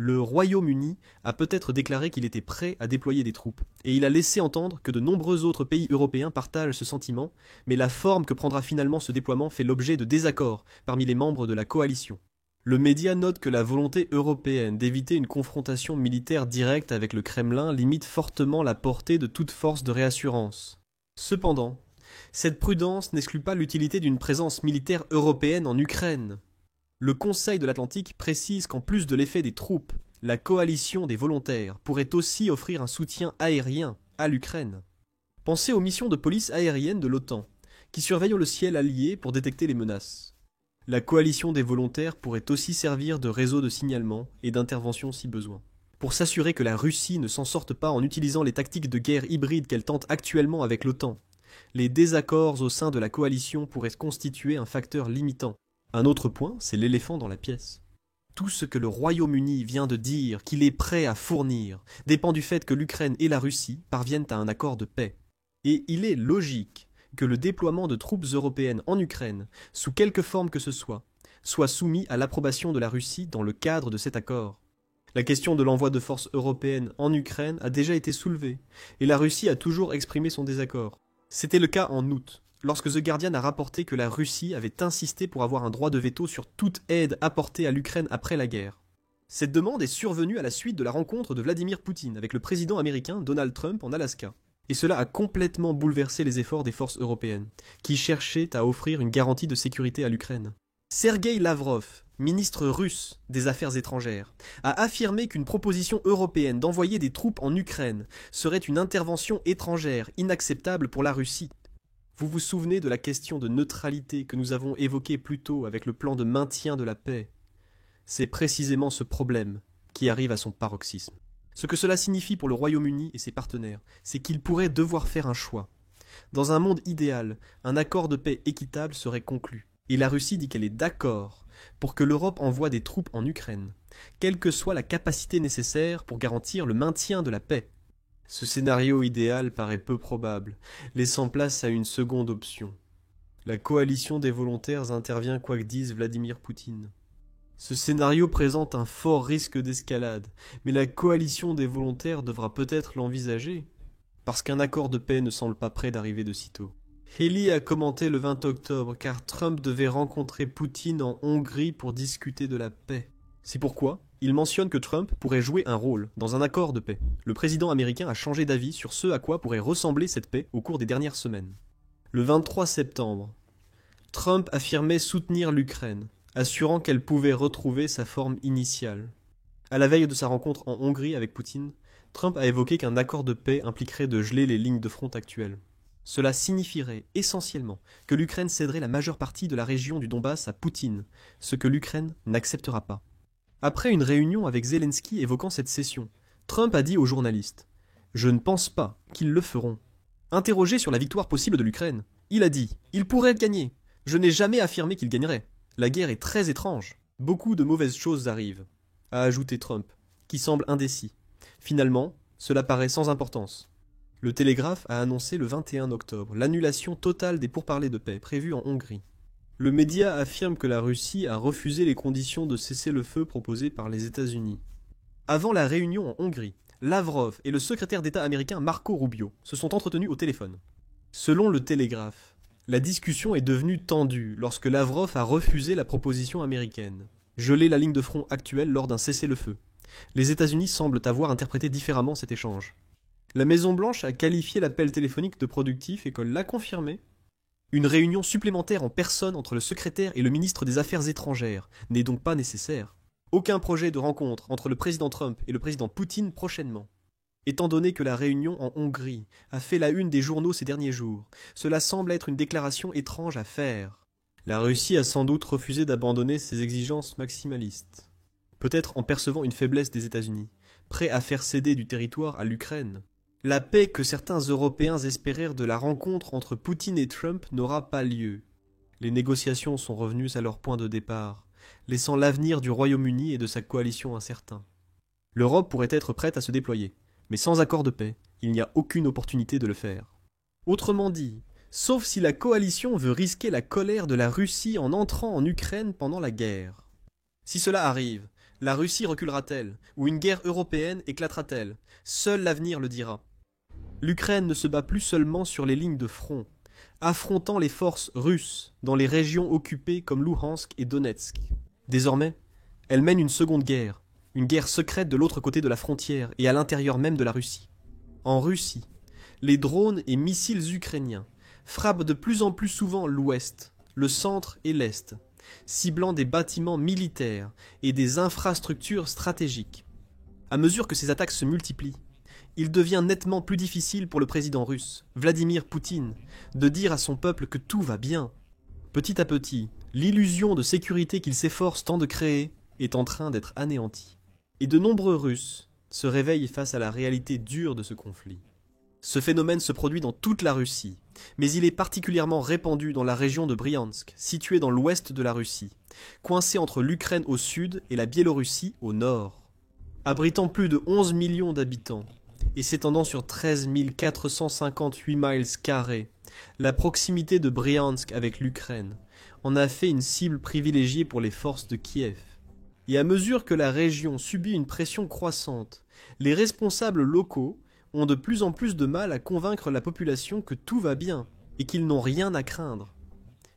A: Le Royaume-Uni a peut-être déclaré qu'il était prêt à déployer des troupes, et il a laissé entendre que de nombreux autres pays européens partagent ce sentiment, mais la forme que prendra finalement ce déploiement fait l'objet de désaccords parmi les membres de la coalition. Le média note que la volonté européenne d'éviter une confrontation militaire directe avec le Kremlin limite fortement la portée de toute force de réassurance. Cependant, cette prudence n'exclut pas l'utilité d'une présence militaire européenne en Ukraine. Le Conseil de l'Atlantique précise qu'en plus de l'effet des troupes, la coalition des volontaires pourrait aussi offrir un soutien aérien à l'Ukraine. Pensez aux missions de police aérienne de l'OTAN, qui surveillent le ciel allié pour détecter les menaces. La coalition des volontaires pourrait aussi servir de réseau de signalement et d'intervention si besoin. Pour s'assurer que la Russie ne s'en sorte pas en utilisant les tactiques de guerre hybride qu'elle tente actuellement avec l'OTAN, les désaccords au sein de la coalition pourraient constituer un facteur limitant. Un autre point, c'est l'éléphant dans la pièce. Tout ce que le Royaume-Uni vient de dire qu'il est prêt à fournir dépend du fait que l'Ukraine et la Russie parviennent à un accord de paix. Et il est logique que le déploiement de troupes européennes en Ukraine, sous quelque forme que ce soit soumis à l'approbation de la Russie dans le cadre de cet accord. La question de l'envoi de forces européennes en Ukraine a déjà été soulevée, et la Russie a toujours exprimé son désaccord. C'était le cas en août, lorsque The Guardian a rapporté que la Russie avait insisté pour avoir un droit de veto sur toute aide apportée à l'Ukraine après la guerre. Cette demande est survenue à la suite de la rencontre de Vladimir Poutine avec le président américain Donald Trump en Alaska. Et cela a complètement bouleversé les efforts des forces européennes, qui cherchaient à offrir une garantie de sécurité à l'Ukraine. Sergueï Lavrov, ministre russe des Affaires étrangères, a affirmé qu'une proposition européenne d'envoyer des troupes en Ukraine serait une intervention étrangère inacceptable pour la Russie. Vous vous souvenez de la question de neutralité que nous avons évoquée plus tôt avec le plan de maintien de la paix? C'est précisément ce problème qui arrive à son paroxysme. Ce que cela signifie pour le Royaume-Uni et ses partenaires, c'est qu'ils pourraient devoir faire un choix. Dans un monde idéal, un accord de paix équitable serait conclu. Et la Russie dit qu'elle est d'accord pour que l'Europe envoie des troupes en Ukraine, quelle que soit la capacité nécessaire pour garantir le maintien de la paix. Ce scénario idéal paraît peu probable, laissant place à une seconde option. La coalition des volontaires intervient quoi que dise Vladimir Poutine. Ce scénario présente un fort risque d'escalade, mais la coalition des volontaires devra peut-être l'envisager, parce qu'un accord de paix ne semble pas près d'arriver de sitôt. Haley a commenté le 20 octobre car Trump devait rencontrer Poutine en Hongrie pour discuter de la paix. C'est pourquoi il mentionne que Trump pourrait jouer un rôle dans un accord de paix. Le président américain a changé d'avis sur ce à quoi pourrait ressembler cette paix au cours des dernières semaines. Le 23 septembre, Trump affirmait soutenir l'Ukraine, assurant qu'elle pouvait retrouver sa forme initiale. À la veille de sa rencontre en Hongrie avec Poutine, Trump a évoqué qu'un accord de paix impliquerait de geler les lignes de front actuelles. Cela signifierait essentiellement que l'Ukraine céderait la majeure partie de la région du Donbass à Poutine, ce que l'Ukraine n'acceptera pas. Après une réunion avec Zelensky évoquant cette cession, Trump a dit aux journalistes « Je ne pense pas qu'ils le feront ». Interrogé sur la victoire possible de l'Ukraine, il a dit « Il pourrait gagner. Je n'ai jamais affirmé qu'il gagnerait. La guerre est très étrange. Beaucoup de mauvaises choses arrivent », a ajouté Trump, qui semble indécis. Finalement, cela paraît sans importance. Le Télégraphe a annoncé le 21 octobre l'annulation totale des pourparlers de paix prévus en Hongrie. Le média affirme que la Russie a refusé les conditions de cessez-le-feu proposées par les États-Unis. Avant la réunion en Hongrie, Lavrov et le secrétaire d'État américain Marco Rubio se sont entretenus au téléphone. Selon le Télégraphe, la discussion est devenue tendue lorsque Lavrov a refusé la proposition américaine, geler la ligne de front actuelle lors d'un cessez-le-feu. Les États-Unis semblent avoir interprété différemment cet échange. La Maison-Blanche a qualifié l'appel téléphonique de productif et l'a confirmé. Une réunion supplémentaire en personne entre le secrétaire et le ministre des Affaires étrangères n'est donc pas nécessaire. Aucun projet de rencontre entre le président Trump et le président Poutine prochainement. Étant donné que la réunion en Hongrie a fait la une des journaux ces derniers jours, cela semble être une déclaration étrange à faire. La Russie a sans doute refusé d'abandonner ses exigences maximalistes. Peut-être en percevant une faiblesse des États-Unis, prêts à faire céder du territoire à l'Ukraine. La paix que certains Européens espérèrent de la rencontre entre Poutine et Trump n'aura pas lieu. Les négociations sont revenues à leur point de départ, laissant l'avenir du Royaume-Uni et de sa coalition incertain. L'Europe pourrait être prête à se déployer, mais sans accord de paix, il n'y a aucune opportunité de le faire. Autrement dit, sauf si la coalition veut risquer la colère de la Russie en entrant en Ukraine pendant la guerre. Si cela arrive, la Russie reculera-t-elle, ou une guerre européenne éclatera-t-elle? Seul l'avenir le dira. L'Ukraine ne se bat plus seulement sur les lignes de front, affrontant les forces russes dans les régions occupées comme Luhansk et Donetsk. Désormais, elle mène une seconde guerre, une guerre secrète de l'autre côté de la frontière et à l'intérieur même de la Russie. En Russie, les drones et missiles ukrainiens frappent de plus en plus souvent l'ouest, le centre et l'est, ciblant des bâtiments militaires et des infrastructures stratégiques. À mesure que ces attaques se multiplient, il devient nettement plus difficile pour le président russe, Vladimir Poutine, de dire à son peuple que tout va bien. Petit à petit, l'illusion de sécurité qu'il s'efforce tant de créer est en train d'être anéantie. Et de nombreux Russes se réveillent face à la réalité dure de ce conflit. Ce phénomène se produit dans toute la Russie, mais il est particulièrement répandu dans la région de Briansk, située dans l'ouest de la Russie, coincée entre l'Ukraine au sud et la Biélorussie au nord. Abritant plus de 11 millions d'habitants et s'étendant sur 13 458 miles carrés, la proximité de Briansk avec l'Ukraine en a fait une cible privilégiée pour les forces de Kiev. Et à mesure que la région subit une pression croissante, les responsables locaux ont de plus en plus de mal à convaincre la population que tout va bien et qu'ils n'ont rien à craindre.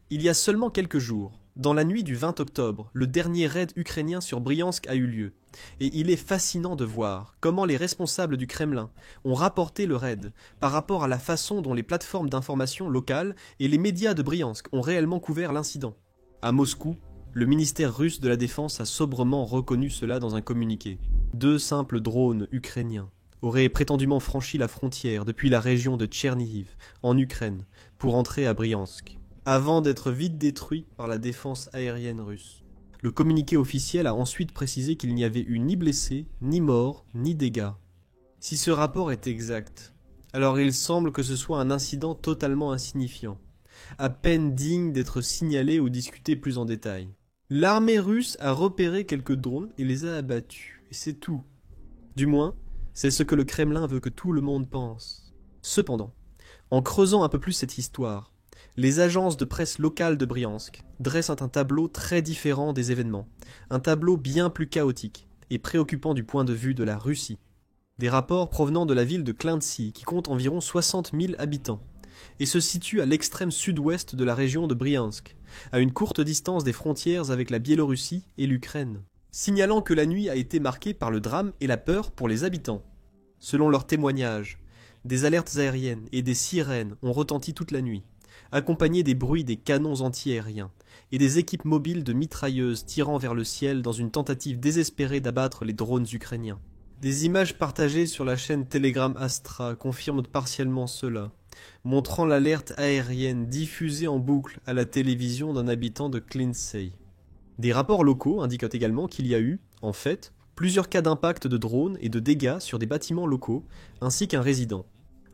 A: Il y a seulement quelques jours, dans la nuit du 20 octobre, le dernier raid ukrainien sur Briansk a eu lieu, et il est fascinant de voir comment les responsables du Kremlin ont rapporté le raid par rapport à la façon dont les plateformes d'information locales et les médias de Briansk ont réellement couvert l'incident. À Moscou, le ministère russe de la Défense a sobrement reconnu cela dans un communiqué. 2 simples drones ukrainiens auraient prétendument franchi la frontière depuis la région de Tchernihiv, en Ukraine, pour entrer à Briansk, avant d'être vite détruits par la défense aérienne russe. Le communiqué officiel a ensuite précisé qu'il n'y avait eu ni blessés, ni morts, ni dégâts. Si ce rapport est exact, alors il semble que ce soit un incident totalement insignifiant, à peine digne d'être signalé ou discuté plus en détail. L'armée russe a repéré quelques drones et les a abattus, et c'est tout. Du moins, c'est ce que le Kremlin veut que tout le monde pense. Cependant, en creusant un peu plus cette histoire, les agences de presse locales de Briansk dressent un tableau très différent des événements, un tableau bien plus chaotique et préoccupant du point de vue de la Russie. Des rapports provenant de la ville de Klintsy, qui compte environ 60 000 habitants, et se situe à l'extrême sud-ouest de la région de Briansk, à une courte distance des frontières avec la Biélorussie et l'Ukraine, signalant que la nuit a été marquée par le drame et la peur pour les habitants. Selon leurs témoignages, des alertes aériennes et des sirènes ont retenti toute la nuit, accompagnés des bruits des canons anti-aériens et des équipes mobiles de mitrailleuses tirant vers le ciel dans une tentative désespérée d'abattre les drones ukrainiens. Des images partagées sur la chaîne Telegram Astra confirment partiellement cela, montrant l'alerte aérienne diffusée en boucle à la télévision d'un habitant de Klintsy. Des rapports locaux indiquent également qu'il y a eu, en fait, plusieurs cas d'impact de drones et de dégâts sur des bâtiments locaux, ainsi qu'un résident.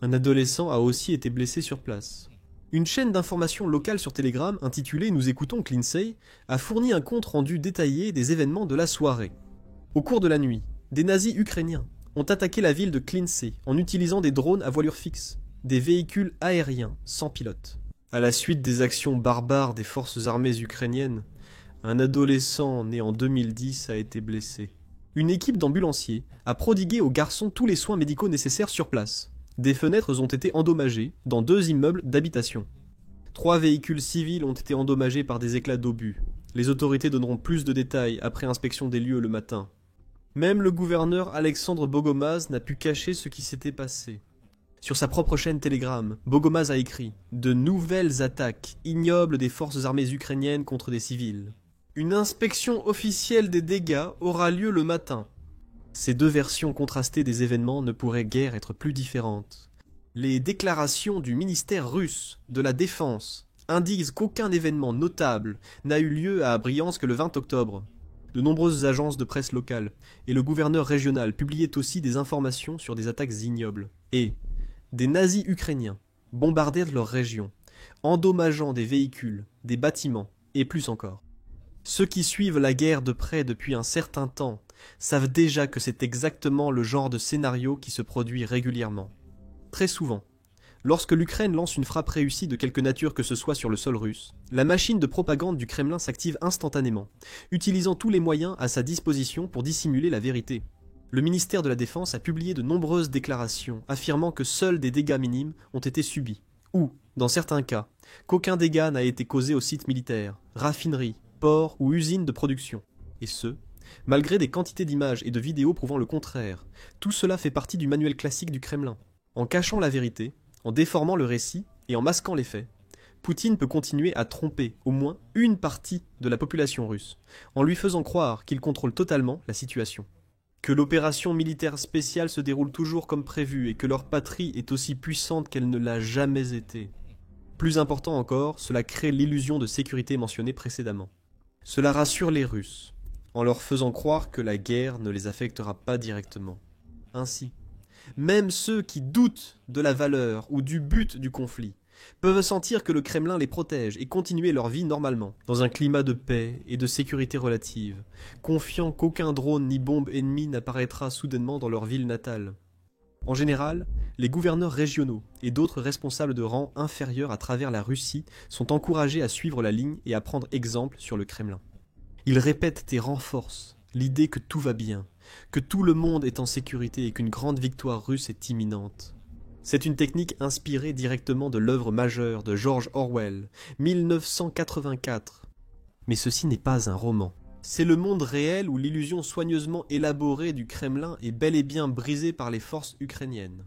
A: Un adolescent a aussi été blessé sur place. Une chaîne d'information locale sur Telegram intitulée Nous écoutons Klintsy a fourni un compte rendu détaillé des événements de la soirée. Au cours de la nuit, des nazis ukrainiens ont attaqué la ville de Klintsy en utilisant des drones à voilure fixe, des véhicules aériens sans pilote. À la suite des actions barbares des forces armées ukrainiennes, un adolescent né en 2010 a été blessé. Une équipe d'ambulanciers a prodigué aux garçons tous les soins médicaux nécessaires sur place. Des fenêtres ont été endommagées dans 2 immeubles d'habitation. 3 véhicules civils ont été endommagés par des éclats d'obus. Les autorités donneront plus de détails après inspection des lieux le matin. Même le gouverneur Alexandre Bogomaz n'a pu cacher ce qui s'était passé. Sur sa propre chaîne Telegram, Bogomaz a écrit « De nouvelles attaques ignobles des forces armées ukrainiennes contre des civils. Une inspection officielle des dégâts aura lieu le matin. » Ces 2 versions contrastées des événements ne pourraient guère être plus différentes. Les déclarations du ministère russe de la Défense indiquent qu'aucun événement notable n'a eu lieu à Briansk le 20 octobre. De nombreuses agences de presse locales et le gouverneur régional publiaient aussi des informations sur des attaques ignobles. Et des nazis ukrainiens bombardèrent leur région, endommageant des véhicules, des bâtiments et plus encore. Ceux qui suivent la guerre de près depuis un certain temps savent déjà que c'est exactement le genre de scénario qui se produit régulièrement. Très souvent, lorsque l'Ukraine lance une frappe réussie de quelque nature que ce soit sur le sol russe, la machine de propagande du Kremlin s'active instantanément, utilisant tous les moyens à sa disposition pour dissimuler la vérité. Le ministère de la Défense a publié de nombreuses déclarations affirmant que seuls des dégâts minimes ont été subis, ou, dans certains cas, qu'aucun dégât n'a été causé aux sites militaires, raffineries, ports ou usines de production. Et ce, malgré des quantités d'images et de vidéos prouvant le contraire. Tout cela fait partie du manuel classique du Kremlin. En cachant la vérité, en déformant le récit et en masquant les faits, Poutine peut continuer à tromper au moins une partie de la population russe, en lui faisant croire qu'il contrôle totalement la situation. Que l'opération militaire spéciale se déroule toujours comme prévu et que leur patrie est aussi puissante qu'elle ne l'a jamais été. Plus important encore, cela crée l'illusion de sécurité mentionnée précédemment. Cela rassure les Russes, en leur faisant croire que la guerre ne les affectera pas directement. Ainsi, Même ceux qui doutent de la valeur ou du but du conflit peuvent sentir que le Kremlin les protège et continuer leur vie normalement, dans un climat de paix et de sécurité relative, confiant qu'aucun drone ni bombe ennemie n'apparaîtra soudainement dans leur ville natale. En général, les gouverneurs régionaux et d'autres responsables de rang inférieur à travers la Russie sont encouragés à suivre la ligne et à prendre exemple sur le Kremlin. Ils répètent et renforcent l'idée que tout va bien, que tout le monde est en sécurité et qu'une grande victoire russe est imminente. C'est une technique inspirée directement de l'œuvre majeure de George Orwell, 1984. Mais ceci n'est pas un roman. C'est le monde réel où l'illusion soigneusement élaborée du Kremlin est bel et bien brisée par les forces ukrainiennes.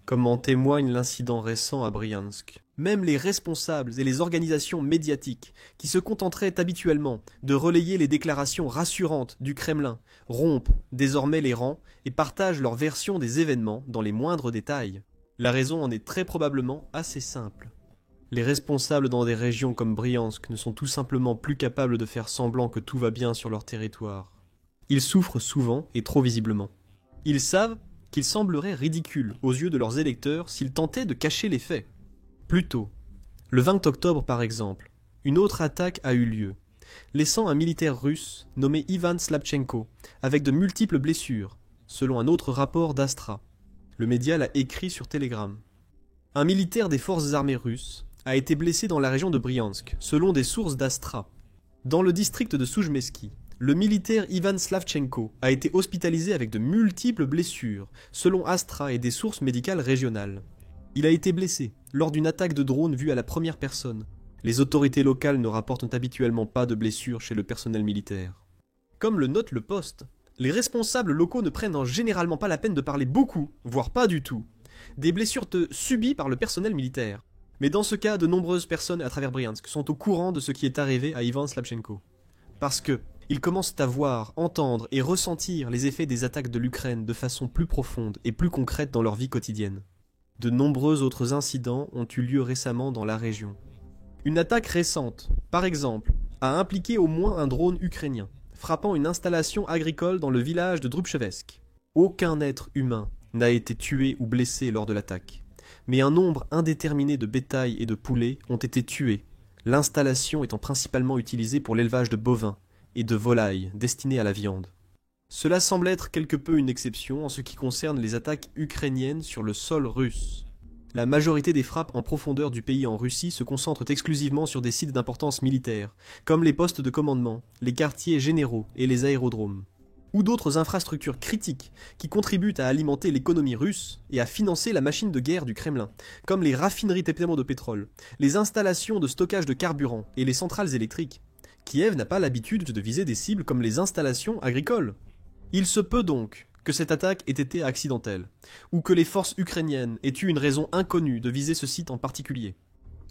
A: Comme en témoigne l'incident récent à Briansk. Même les responsables et les organisations médiatiques, qui se contenteraient habituellement de relayer les déclarations rassurantes du Kremlin, rompent désormais les rangs et partagent leur version des événements dans les moindres détails. La raison en est très probablement assez simple. Les responsables dans des régions comme Briansk ne sont tout simplement plus capables de faire semblant que tout va bien sur leur territoire. Ils souffrent souvent et trop visiblement. Ils savent qu'il semblerait ridicule aux yeux de leurs électeurs s'ils tentaient de cacher les faits. Plus tôt, le 20 octobre par exemple, une autre attaque a eu lieu, laissant un militaire russe nommé Ivan Slabchenko avec de multiples blessures, selon un autre rapport d'Astra. Le média l'a écrit sur Telegram. Un militaire des forces armées russes a été blessé dans la région de Briansk, selon des sources d'Astra. Dans le district de Soujmeski, le militaire Ivan Slavchenko a été hospitalisé avec de multiples blessures, selon Astra et des sources médicales régionales. Il a été blessé lors d'une attaque de drone vue à la première personne. Les autorités locales ne rapportent habituellement pas de blessures chez le personnel militaire. Comme le note le Poste, les responsables locaux ne prennent généralement pas la peine de parler beaucoup, voire pas du tout, des blessures subies par le personnel militaire. Mais dans ce cas, de nombreuses personnes à travers Briansk sont au courant de ce qui est arrivé à Ivan Slavchenko. Parce que ils commencent à voir, entendre et ressentir les effets des attaques de l'Ukraine de façon plus profonde et plus concrète dans leur vie quotidienne. De nombreux autres incidents ont eu lieu récemment dans la région. Une attaque récente, par exemple, a impliqué au moins un drone ukrainien, frappant une installation agricole dans le village de Drubchevsk. Aucun être humain n'a été tué ou blessé lors de l'attaque, mais un nombre indéterminé de bétail et de poulets ont été tués, l'installation étant principalement utilisée pour l'élevage de bovins et de volailles destinées à la viande. Cela semble être quelque peu une exception en ce qui concerne les attaques ukrainiennes sur le sol russe. La majorité des frappes en profondeur du pays en Russie se concentrent exclusivement sur des sites d'importance militaire, comme les postes de commandement, les quartiers généraux et les aérodromes, ou d'autres infrastructures critiques qui contribuent à alimenter l'économie russe et à financer la machine de guerre du Kremlin, comme les raffineries de pétrole, les installations de stockage de carburant et les centrales électriques. Kiev n'a pas l'habitude de viser des cibles comme les installations agricoles. Il se peut donc que cette attaque ait été accidentelle, ou que les forces ukrainiennes aient eu une raison inconnue de viser ce site en particulier.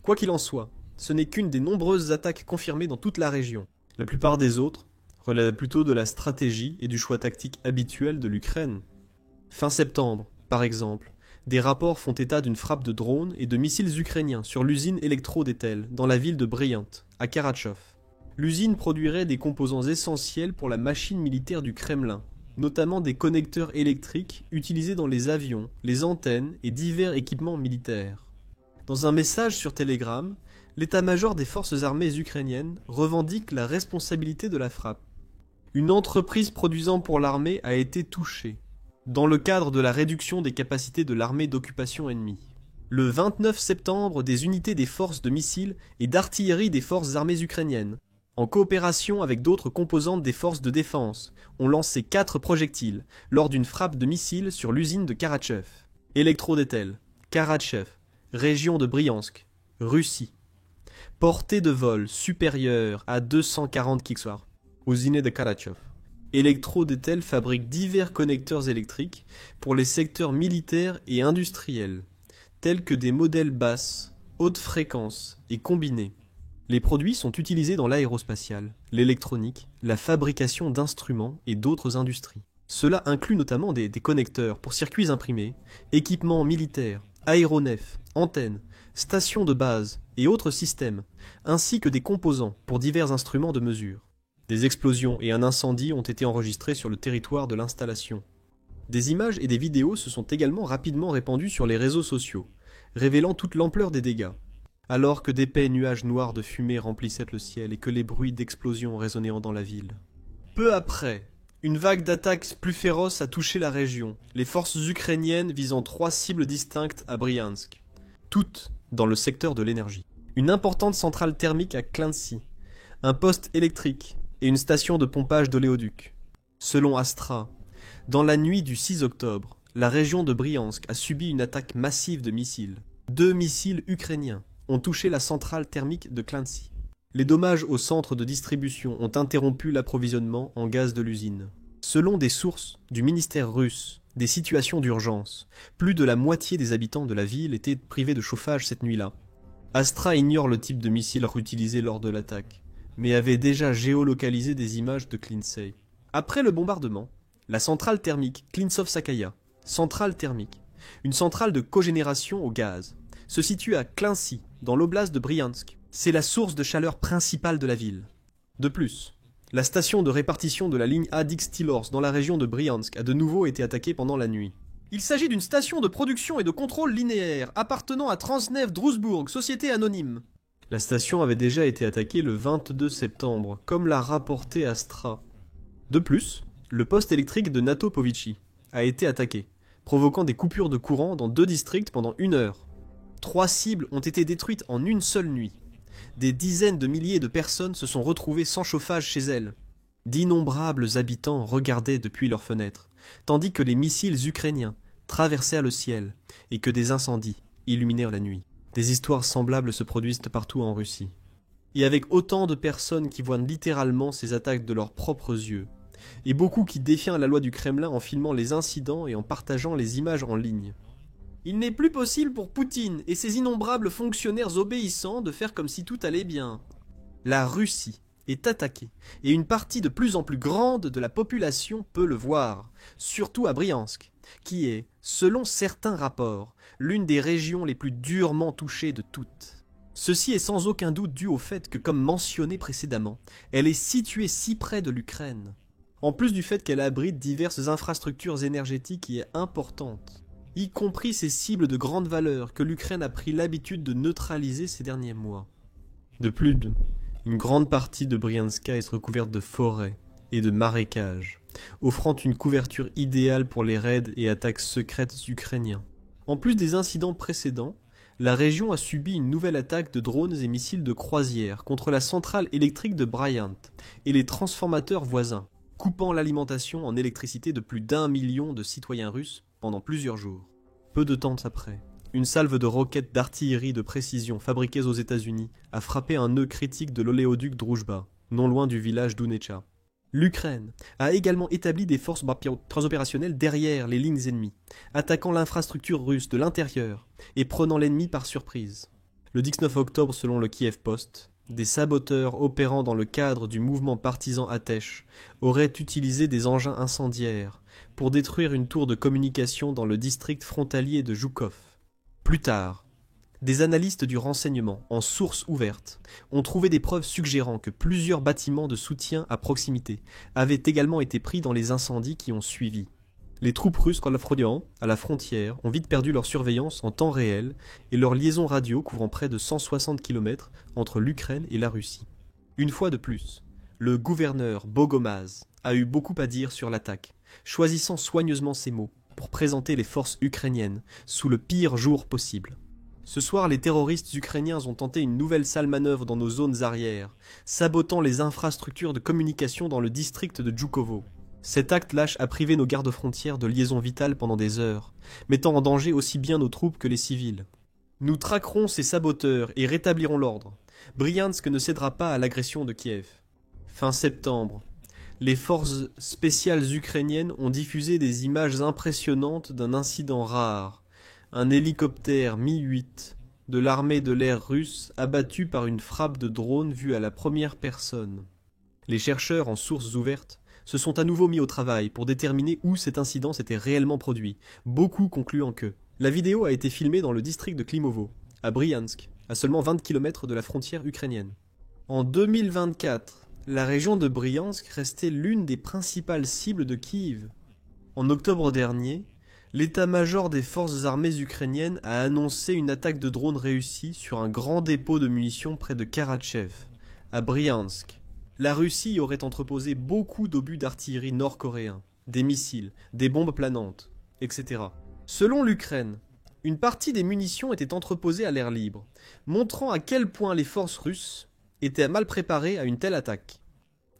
A: Quoi qu'il en soit, ce n'est qu'une des nombreuses attaques confirmées dans toute la région. La plupart des autres relèvent plutôt de la stratégie et du choix tactique habituel de l'Ukraine. Fin septembre, par exemple, des rapports font état d'une frappe de drones et de missiles ukrainiens sur l'usine Elektro-Detel dans la ville de Bryant, à Karatchov. L'usine produirait des composants essentiels pour la machine militaire du Kremlin, notamment des connecteurs électriques utilisés dans les avions, les antennes et divers équipements militaires. Dans un message sur Telegram, l'état-major des forces armées ukrainiennes revendique la responsabilité de la frappe. Une entreprise produisant pour l'armée a été touchée, dans le cadre de la réduction des capacités de l'armée d'occupation ennemie. Le 29 septembre, des unités des forces de missiles et d'artillerie des forces armées ukrainiennes, en coopération avec d'autres composantes des forces de défense, ont lancé 4 projectiles lors d'une frappe de missiles sur l'usine de Karatchev. Elektro-Detel, Karatchev, région de Briansk, Russie. Portée de vol supérieure à 240 km/h. Usine de Karatchev. Elektro-Detel fabrique divers connecteurs électriques pour les secteurs militaires et industriels, tels que des modèles basses, haute fréquence et combinés. Les produits sont utilisés dans l'aérospatiale, l'électronique, la fabrication d'instruments et d'autres industries. Cela inclut notamment des connecteurs pour circuits imprimés, équipements militaires, aéronefs, antennes, stations de base et autres systèmes, ainsi que des composants pour divers instruments de mesure. Des explosions et un incendie ont été enregistrés sur le territoire de l'installation. Des images et des vidéos se sont également rapidement répandues sur les réseaux sociaux, révélant toute l'ampleur des dégâts. Alors que d'épais nuages noirs de fumée remplissaient le ciel et que les bruits d'explosions résonnaient dans la ville. Peu après, une vague d'attaques plus féroce a touché la région, les forces ukrainiennes visant 3 cibles distinctes à Bryansk, toutes dans le secteur de l'énergie. Une importante centrale thermique à Clancy, un poste électrique et une station de pompage d'oléoduc. Selon Astra, dans la nuit du 6 octobre, la région de Bryansk a subi une attaque massive de missiles. 2 missiles ukrainiens ont touché la centrale thermique de Clancy. Les dommages au centre de distribution ont interrompu l'approvisionnement en gaz de l'usine. Selon des sources du ministère russe des situations d'urgence, plus de la moitié des habitants de la ville étaient privés de chauffage cette nuit-là. Astra ignore le type de missile utilisé lors de l'attaque, mais avait déjà géolocalisé des images de Clincy. Après le bombardement, la centrale thermique Klintsov-Sakaya, centrale thermique, une centrale de cogénération au gaz, se situe à Clancy, dans l'oblast de Bryansk. C'est la source de chaleur principale de la ville. De plus, la station de répartition de la ligne A-Dix-Tilorsk dans la région de Bryansk a de nouveau été attaquée pendant la nuit. Il s'agit d'une station de production et de contrôle linéaire appartenant à Transneft Druzhbourg, société anonyme. La station avait déjà été attaquée le 22 septembre, comme l'a rapporté Astra. De plus, le poste électrique de Natopovichi a été attaqué, provoquant des coupures de courant dans 2 districts pendant 1 heure. 3 cibles ont été détruites en une seule nuit. Des dizaines de milliers de personnes se sont retrouvées sans chauffage chez elles. D'innombrables habitants regardaient depuis leurs fenêtres, tandis que les missiles ukrainiens traversèrent le ciel et que des incendies illuminèrent la nuit. Des histoires semblables se produisent partout en Russie. Et avec autant de personnes qui voient littéralement ces attaques de leurs propres yeux, et beaucoup qui défient la loi du Kremlin en filmant les incidents et en partageant les images en ligne. Il n'est plus possible pour Poutine et ses innombrables fonctionnaires obéissants de faire comme si tout allait bien. La Russie est attaquée et une partie de plus en plus grande de la population peut le voir, surtout à Bryansk, qui est, selon certains rapports, l'une des régions les plus durement touchées de toutes. Ceci est sans aucun doute dû au fait que, comme mentionné précédemment, elle est située si près de l'Ukraine, en plus du fait qu'elle abrite diverses infrastructures énergétiques et importantes, y compris ces cibles de grande valeur que l'Ukraine a pris l'habitude de neutraliser ces derniers mois. De plus, une grande partie de Bryanska est recouverte de forêts et de marécages, offrant une couverture idéale pour les raids et attaques secrètes ukrainiens. En plus des incidents précédents, la région a subi une nouvelle attaque de drones et missiles de croisière contre la centrale électrique de Bryansk et les transformateurs voisins, coupant l'alimentation en électricité de plus d'1 million de citoyens russes pendant plusieurs jours. Peu de temps après, une salve de roquettes d'artillerie de précision fabriquées aux États-Unis a frappé un nœud critique de l'oléoduc Druzhba, non loin du village d'Unetcha. L'Ukraine a également établi des forces transopérationnelles derrière les lignes ennemies, attaquant l'infrastructure russe de l'intérieur et prenant l'ennemi par surprise. Le 19 octobre, selon le Kiev Post, des saboteurs opérant dans le cadre du mouvement partisan Atesh auraient utilisé des engins incendiaires pour détruire une tour de communication dans le district frontalier de Joukov. Plus tard, des analystes du renseignement, en source ouverte, ont trouvé des preuves suggérant que plusieurs bâtiments de soutien à proximité avaient également été pris dans les incendies qui ont suivi. Les troupes russes à la frontière ont vite perdu leur surveillance en temps réel et leur liaison radio couvrant près de 160 km entre l'Ukraine et la Russie. Une fois de plus, le gouverneur Bogomaz a eu beaucoup à dire sur l'attaque, choisissant soigneusement ses mots pour présenter les forces ukrainiennes sous le pire jour possible. Ce soir, les terroristes ukrainiens ont tenté une nouvelle sale manœuvre dans nos zones arrières, sabotant les infrastructures de communication dans le district de Djoukovo. Cet acte lâche a privé nos gardes-frontières de liaisons vitales pendant des heures, mettant en danger aussi bien nos troupes que les civils. Nous traquerons ces saboteurs et rétablirons l'ordre. Bryansk ne cédera pas à l'agression de Kiev. Fin septembre, les forces spéciales ukrainiennes ont diffusé des images impressionnantes d'un incident rare. Un hélicoptère Mi-8 de l'armée de l'air russe abattu par une frappe de drone vue à la première personne. Les chercheurs en sources ouvertes se sont à nouveau mis au travail pour déterminer où cet incident s'était réellement produit, beaucoup concluant que la vidéo a été filmée dans le district de Klimovo, à Bryansk, à seulement 20 km de la frontière ukrainienne. En 2024, la région de Bryansk restait l'une des principales cibles de Kiev. En octobre dernier, l'état-major des forces armées ukrainiennes a annoncé une attaque de drones réussie sur un grand dépôt de munitions près de Karatchev, à Bryansk. La Russie y aurait entreposé beaucoup d'obus d'artillerie nord-coréens, des missiles, des bombes planantes, etc. Selon l'Ukraine, une partie des munitions était entreposée à l'air libre, montrant à quel point les forces russes étaient mal préparées à une telle attaque.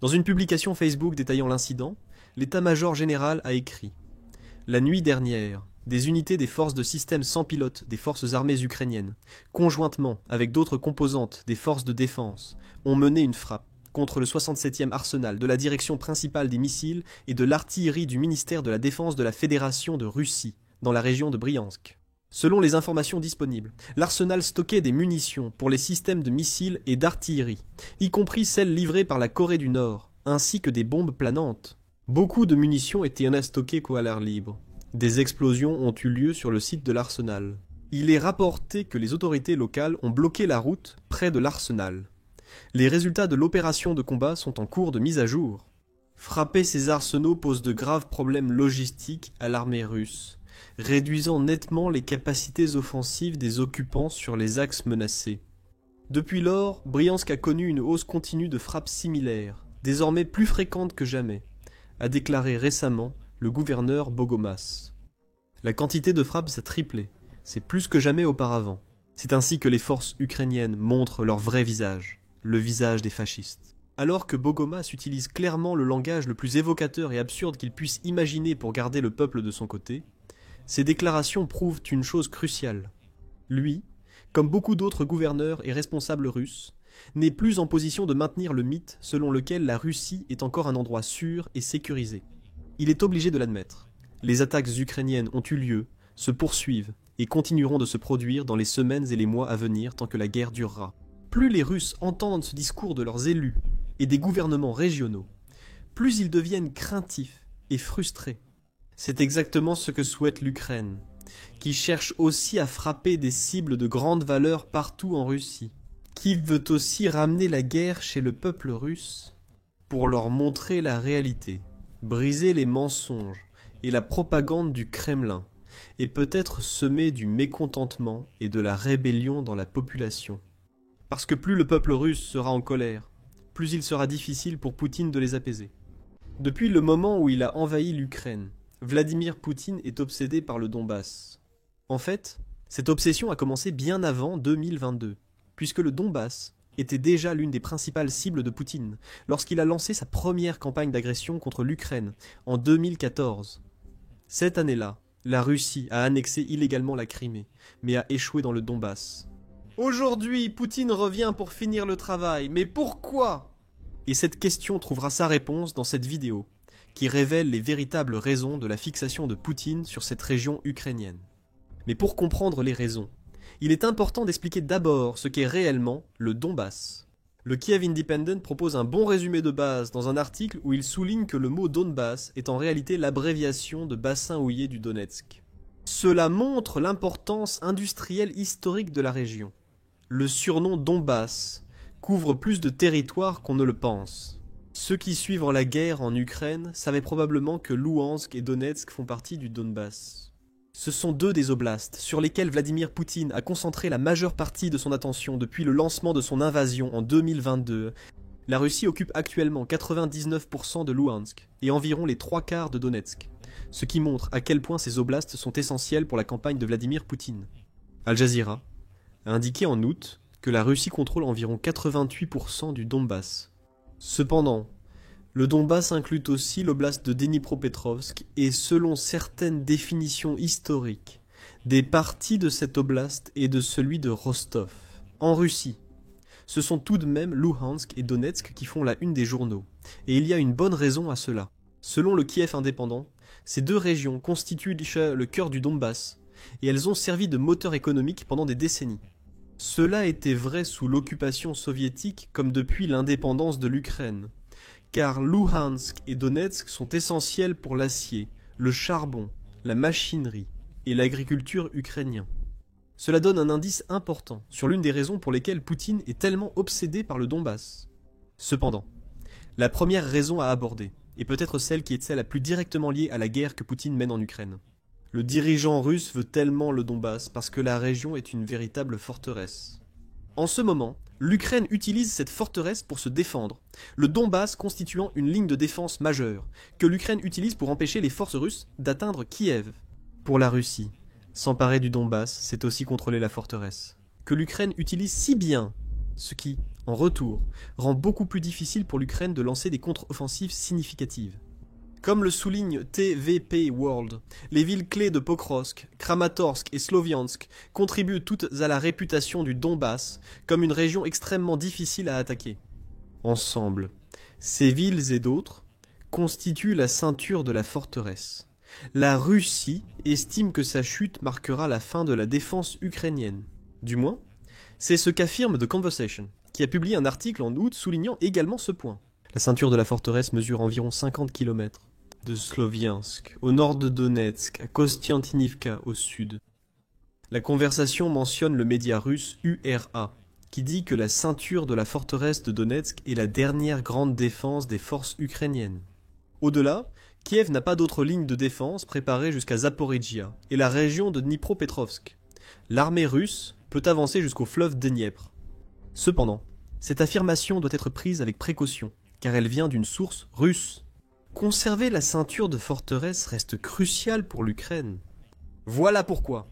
A: Dans une publication Facebook détaillant l'incident, l'état-major général a écrit « La nuit dernière, des unités des forces de système sans pilote des forces armées ukrainiennes, conjointement avec d'autres composantes des forces de défense, ont mené une frappe contre le 67e arsenal de la direction principale des missiles et de l'artillerie du ministère de la Défense de la Fédération de Russie, dans la région de Bryansk. Selon les informations disponibles, l'arsenal stockait des munitions pour les systèmes de missiles et d'artillerie, y compris celles livrées par la Corée du Nord, ainsi que des bombes planantes. Beaucoup de munitions étaient stockées à l'air libre. Des explosions ont eu lieu sur le site de l'arsenal. Il est rapporté que les autorités locales ont bloqué la route près de l'arsenal. Les résultats de l'opération de combat sont en cours de mise à jour. Frapper ces arsenaux pose de graves problèmes logistiques à l'armée russe, réduisant nettement les capacités offensives des occupants sur les axes menacés. Depuis lors, Bryansk a connu une hausse continue de frappes similaires, désormais plus fréquentes que jamais, a déclaré récemment le gouverneur Bogomas. La quantité de frappes s'est triplée, c'est plus que jamais auparavant. C'est ainsi que les forces ukrainiennes montrent leur vrai visage, le visage des fascistes. Alors que Bogomas utilise clairement le langage le plus évocateur et absurde qu'il puisse imaginer pour garder le peuple de son côté, ces déclarations prouvent une chose cruciale. Lui, comme beaucoup d'autres gouverneurs et responsables russes, n'est plus en position de maintenir le mythe selon lequel la Russie est encore un endroit sûr et sécurisé. Il est obligé de l'admettre. Les attaques ukrainiennes ont eu lieu, se poursuivent et continueront de se produire dans les semaines et les mois à venir tant que la guerre durera. Plus les Russes entendent ce discours de leurs élus et des gouvernements régionaux, plus ils deviennent craintifs et frustrés. C'est exactement ce que souhaite l'Ukraine, qui cherche aussi à frapper des cibles de grande valeur partout en Russie, qui veut aussi ramener la guerre chez le peuple russe pour leur montrer la réalité, briser les mensonges et la propagande du Kremlin, et peut-être semer du mécontentement et de la rébellion dans la population. Parce que plus le peuple russe sera en colère, plus il sera difficile pour Poutine de les apaiser. Depuis le moment où il a envahi l'Ukraine, Vladimir Poutine est obsédé par le Donbass. En fait, cette obsession a commencé bien avant 2022, puisque le Donbass était déjà l'une des principales cibles de Poutine lorsqu'il a lancé sa première campagne d'agression contre l'Ukraine en 2014. Cette année-là, la Russie a annexé illégalement la Crimée, mais a échoué dans le Donbass. Aujourd'hui, Poutine revient pour finir le travail, mais pourquoi ? Et cette question trouvera sa réponse dans cette vidéo, qui révèle les véritables raisons de la fixation de Poutine sur cette région ukrainienne. Mais pour comprendre les raisons, il est important d'expliquer d'abord ce qu'est réellement le Donbass. Le Kiev Independent propose un bon résumé de base dans un article où il souligne que le mot Donbass est en réalité l'abréviation de bassin houiller du Donetsk. Cela montre l'importance industrielle historique de la région. Le surnom Donbass couvre plus de territoire qu'on ne le pense. Ceux qui suivent la guerre en Ukraine savaient probablement que Louhansk et Donetsk font partie du Donbass. Ce sont deux des oblasts sur lesquels Vladimir Poutine a concentré la majeure partie de son attention depuis le lancement de son invasion en 2022. La Russie occupe actuellement 99% de Louhansk et environ les 3/4 de Donetsk, ce qui montre à quel point ces oblasts sont essentiels pour la campagne de Vladimir Poutine. Al Jazeera a indiqué en août que la Russie contrôle environ 88% du Donbass. Cependant, le Donbass inclut aussi l'oblast de Dnipropetrovsk et selon certaines définitions historiques, des parties de cet oblast et de celui de Rostov. En Russie, ce sont tout de même Louhansk et Donetsk qui font la une des journaux, et il y a une bonne raison à cela. Selon le Kiev indépendant, ces deux régions constituent le cœur du Donbass, et elles ont servi de moteur économique pendant des décennies. Cela était vrai sous l'occupation soviétique comme depuis l'indépendance de l'Ukraine, car Louhansk et Donetsk sont essentiels pour l'acier, le charbon, la machinerie et l'agriculture ukrainien. Cela donne un indice important sur l'une des raisons pour lesquelles Poutine est tellement obsédé par le Donbass. Cependant, la première raison à aborder et peut-être celle qui est la plus directement liée à la guerre que Poutine mène en Ukraine. Le dirigeant russe veut tellement le Donbass parce que la région est une véritable forteresse. En ce moment, l'Ukraine utilise cette forteresse pour se défendre, le Donbass constituant une ligne de défense majeure, que l'Ukraine utilise pour empêcher les forces russes d'atteindre Kiev. Pour la Russie, s'emparer du Donbass, c'est aussi contrôler la forteresse, que l'Ukraine utilise si bien, ce qui, en retour, rend beaucoup plus difficile pour l'Ukraine de lancer des contre-offensives significatives. Comme le souligne TVP World, les villes clés de Pokrovsk, Kramatorsk et Sloviansk contribuent toutes à la réputation du Donbass comme une région extrêmement difficile à attaquer. Ensemble, ces villes et d'autres constituent la ceinture de la forteresse. La Russie estime que sa chute marquera la fin de la défense ukrainienne. Du moins, c'est ce qu'affirme The Conversation, qui a publié un article en août soulignant également ce point. La ceinture de la forteresse mesure environ 50 km. De Sloviansk, au nord de Donetsk, à Kostiantynivka, au sud. La conversation mentionne le média russe URA, qui dit que la ceinture de la forteresse de Donetsk est la dernière grande défense des forces ukrainiennes. Au-delà, Kiev n'a pas d'autre ligne de défense préparée jusqu'à Zaporijia et la région de Dnipropetrovsk. L'armée russe peut avancer jusqu'au fleuve Dniepr. Cependant, cette affirmation doit être prise avec précaution, car elle vient d'une source russe. Conserver la ceinture de forteresse reste crucial pour l'Ukraine. Voilà pourquoi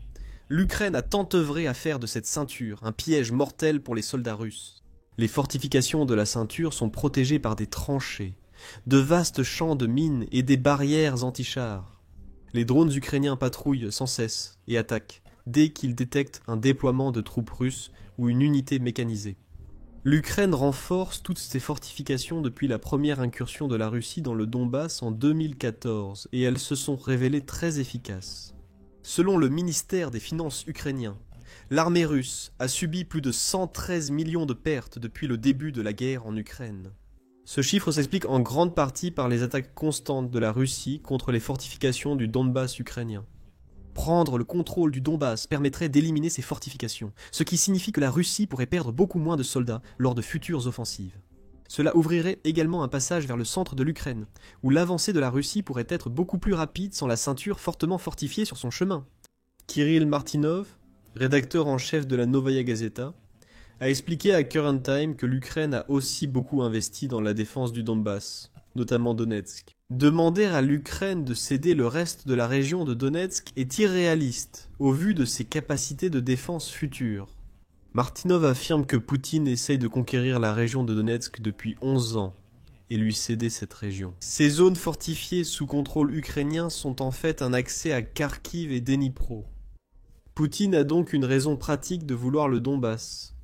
A: l'Ukraine a tant œuvré à faire de cette ceinture un piège mortel pour les soldats russes. Les fortifications de la ceinture sont protégées par des tranchées, de vastes champs de mines et des barrières anti-chars. Les drones ukrainiens patrouillent sans cesse et attaquent dès qu'ils détectent un déploiement de troupes russes ou une unité mécanisée. L'Ukraine renforce toutes ses fortifications depuis la première incursion de la Russie dans le Donbass en 2014 et elles se sont révélées très efficaces. Selon le ministère des Finances ukrainien, l'armée russe a subi plus de 113 millions de pertes depuis le début de la guerre en Ukraine. Ce chiffre s'explique en grande partie par les attaques constantes de la Russie contre les fortifications du Donbass ukrainien. Prendre le contrôle du Donbass permettrait d'éliminer ces fortifications, ce qui signifie que la Russie pourrait perdre beaucoup moins de soldats lors de futures offensives. Cela ouvrirait également un passage vers le centre de l'Ukraine, où l'avancée de la Russie pourrait être beaucoup plus rapide sans la ceinture fortement fortifiée sur son chemin. Kirill Martynov, rédacteur en chef de la Novaya Gazeta, a expliqué à Current Time que l'Ukraine a aussi beaucoup investi dans la défense du Donbass, notamment Donetsk. Demander à l'Ukraine de céder le reste de la région de Donetsk est irréaliste, au vu de ses capacités de défense futures. Martynov affirme que Poutine essaye de conquérir la région de Donetsk depuis 11 ans et lui céder cette région. Ces zones fortifiées sous contrôle ukrainien sont en fait un accès à Kharkiv et Dnipro. Poutine a donc une raison pratique de vouloir le Donbass.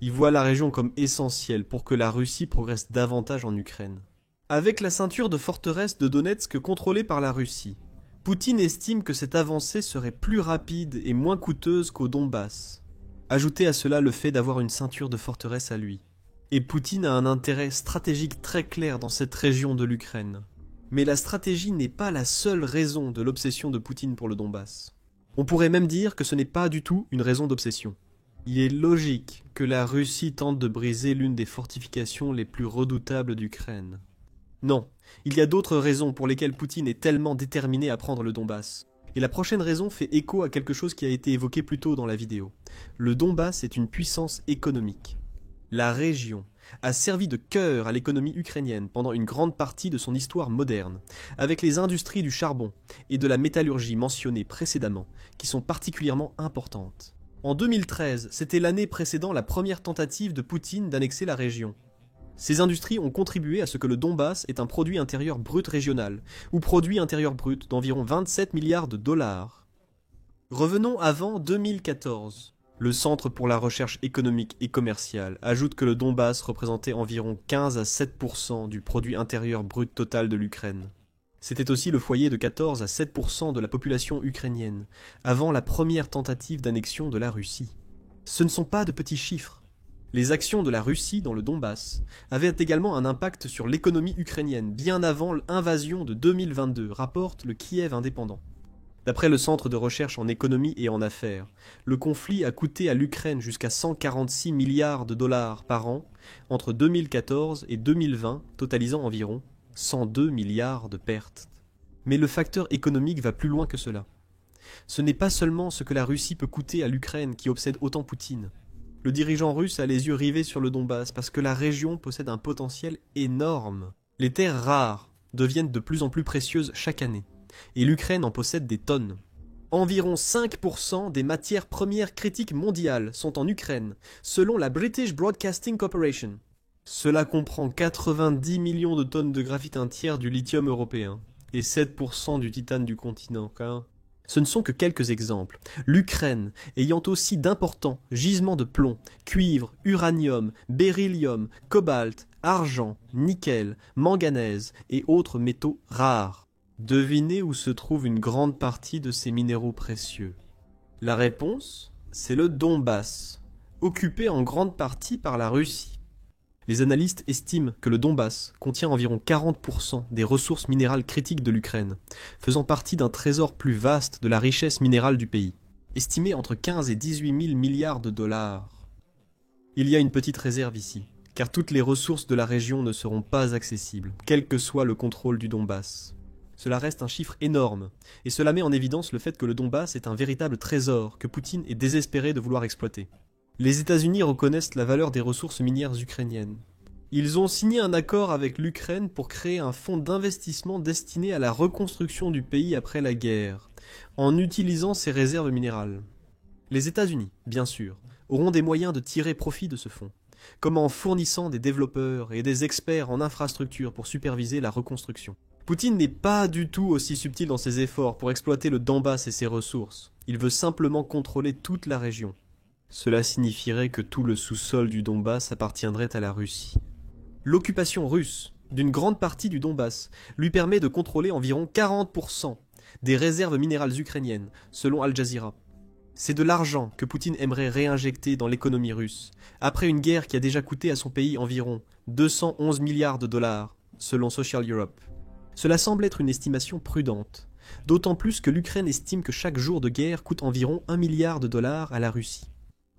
A: Il voit la région comme essentielle pour que la Russie progresse davantage en Ukraine. Avec la ceinture de forteresse de Donetsk contrôlée par la Russie, Poutine estime que cette avancée serait plus rapide et moins coûteuse qu'au Donbass. Ajoutez à cela le fait d'avoir une ceinture de forteresse à lui. Et Poutine a un intérêt stratégique très clair dans cette région de l'Ukraine. Mais la stratégie n'est pas la seule raison de l'obsession de Poutine pour le Donbass. On pourrait même dire que ce n'est pas du tout une raison d'obsession. Il est logique que la Russie tente de briser l'une des fortifications les plus redoutables d'Ukraine. Non, il y a d'autres raisons pour lesquelles Poutine est tellement déterminé à prendre le Donbass. Et la prochaine raison fait écho à quelque chose qui a été évoqué plus tôt dans la vidéo. Le Donbass est une puissance économique. La région a servi de cœur à l'économie ukrainienne pendant une grande partie de son histoire moderne, avec les industries du charbon et de la métallurgie mentionnées précédemment, qui sont particulièrement importantes. En 2013, c'était l'année précédant la première tentative de Poutine d'annexer la région. Ces industries ont contribué à ce que le Donbass est un produit intérieur brut régional, ou produit intérieur brut d'environ 27 milliards de dollars. Revenons avant 2014. Le Centre pour la recherche économique et commerciale ajoute que le Donbass représentait environ 15 à 7% du produit intérieur brut total de l'Ukraine. C'était aussi le foyer de 14 à 7% de la population ukrainienne, avant la première tentative d'annexion de la Russie. Ce ne sont pas de petits chiffres. Les actions de la Russie dans le Donbass avaient également un impact sur l'économie ukrainienne bien avant l'invasion de 2022, rapporte le Kiev indépendant. D'après le Centre de recherche en économie et en affaires, le conflit a coûté à l'Ukraine jusqu'à 146 milliards de dollars par an entre 2014 et 2020, totalisant environ 102 milliards de pertes. Mais le facteur économique va plus loin que cela. Ce n'est pas seulement ce que la Russie peut coûter à l'Ukraine qui obsède autant Poutine. Le dirigeant russe a les yeux rivés sur le Donbass parce que la région possède un potentiel énorme. Les terres rares deviennent de plus en plus précieuses chaque année, et l'Ukraine en possède des tonnes. Environ 5% des matières premières critiques mondiales sont en Ukraine, selon la British Broadcasting Corporation. Cela comprend 90 millions de tonnes de graphite, un tiers du lithium européen, et 7% du titane du continent. Ce ne sont que quelques exemples. L'Ukraine ayant aussi d'importants gisements de plomb, cuivre, uranium, beryllium, cobalt, argent, nickel, manganèse et autres métaux rares. Devinez où se trouve une grande partie de ces minéraux précieux. La réponse, c'est le Donbass, occupé en grande partie par la Russie. Les analystes estiment que le Donbass contient environ 40% des ressources minérales critiques de l'Ukraine, faisant partie d'un trésor plus vaste de la richesse minérale du pays, estimé entre 15 et 18 000 milliards de dollars. Il y a une petite réserve ici, car toutes les ressources de la région ne seront pas accessibles, quel que soit le contrôle du Donbass. Cela reste un chiffre énorme, et cela met en évidence le fait que le Donbass est un véritable trésor que Poutine est désespéré de vouloir exploiter. Les États-Unis reconnaissent la valeur des ressources minières ukrainiennes. Ils ont signé un accord avec l'Ukraine pour créer un fonds d'investissement destiné à la reconstruction du pays après la guerre, en utilisant ses réserves minérales. Les États-Unis, bien sûr, auront des moyens de tirer profit de ce fonds, comme en fournissant des développeurs et des experts en infrastructure pour superviser la reconstruction. Poutine n'est pas du tout aussi subtil dans ses efforts pour exploiter le Donbass et ses ressources. Il veut simplement contrôler toute la région. Cela signifierait que tout le sous-sol du Donbass appartiendrait à la Russie. L'occupation russe d'une grande partie du Donbass lui permet de contrôler environ 40% des réserves minérales ukrainiennes, selon Al Jazeera. C'est de l'argent que Poutine aimerait réinjecter dans l'économie russe, après une guerre qui a déjà coûté à son pays environ 211 milliards de dollars, selon Social Europe. Cela semble être une estimation prudente, d'autant plus que l'Ukraine estime que chaque jour de guerre coûte environ 1 milliard de dollars à la Russie.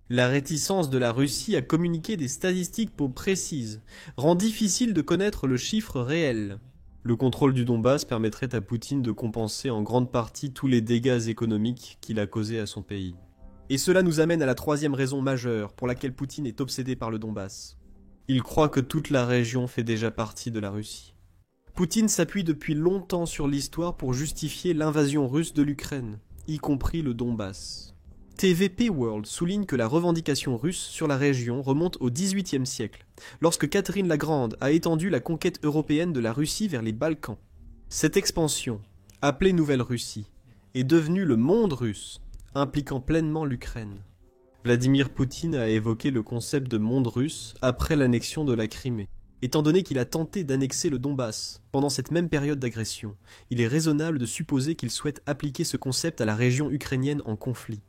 A: La réticence de la Russie à communiquer des statistiques précises rend difficile de connaître le chiffre réel. Le contrôle du Donbass permettrait à Poutine de compenser en grande partie tous les dégâts économiques qu'il a causés à son pays. Et cela nous amène à la troisième raison majeure pour laquelle Poutine est obsédé par le Donbass. Il croit que toute la région fait déjà partie de la Russie. Poutine s'appuie depuis longtemps sur l'histoire pour justifier l'invasion russe de l'Ukraine, y compris le Donbass. TVP World souligne que la revendication russe sur la région remonte au XVIIIe siècle, lorsque Catherine la Grande a étendu la conquête européenne de la Russie vers les Balkans. Cette expansion, appelée Nouvelle Russie, est devenue le monde russe, impliquant pleinement l'Ukraine. Vladimir Poutine a évoqué le concept de monde russe après l'annexion de la Crimée. Étant donné qu'il a tenté d'annexer le Donbass pendant cette même période d'agression, il est raisonnable de supposer qu'il souhaite appliquer ce concept à la région ukrainienne en conflit.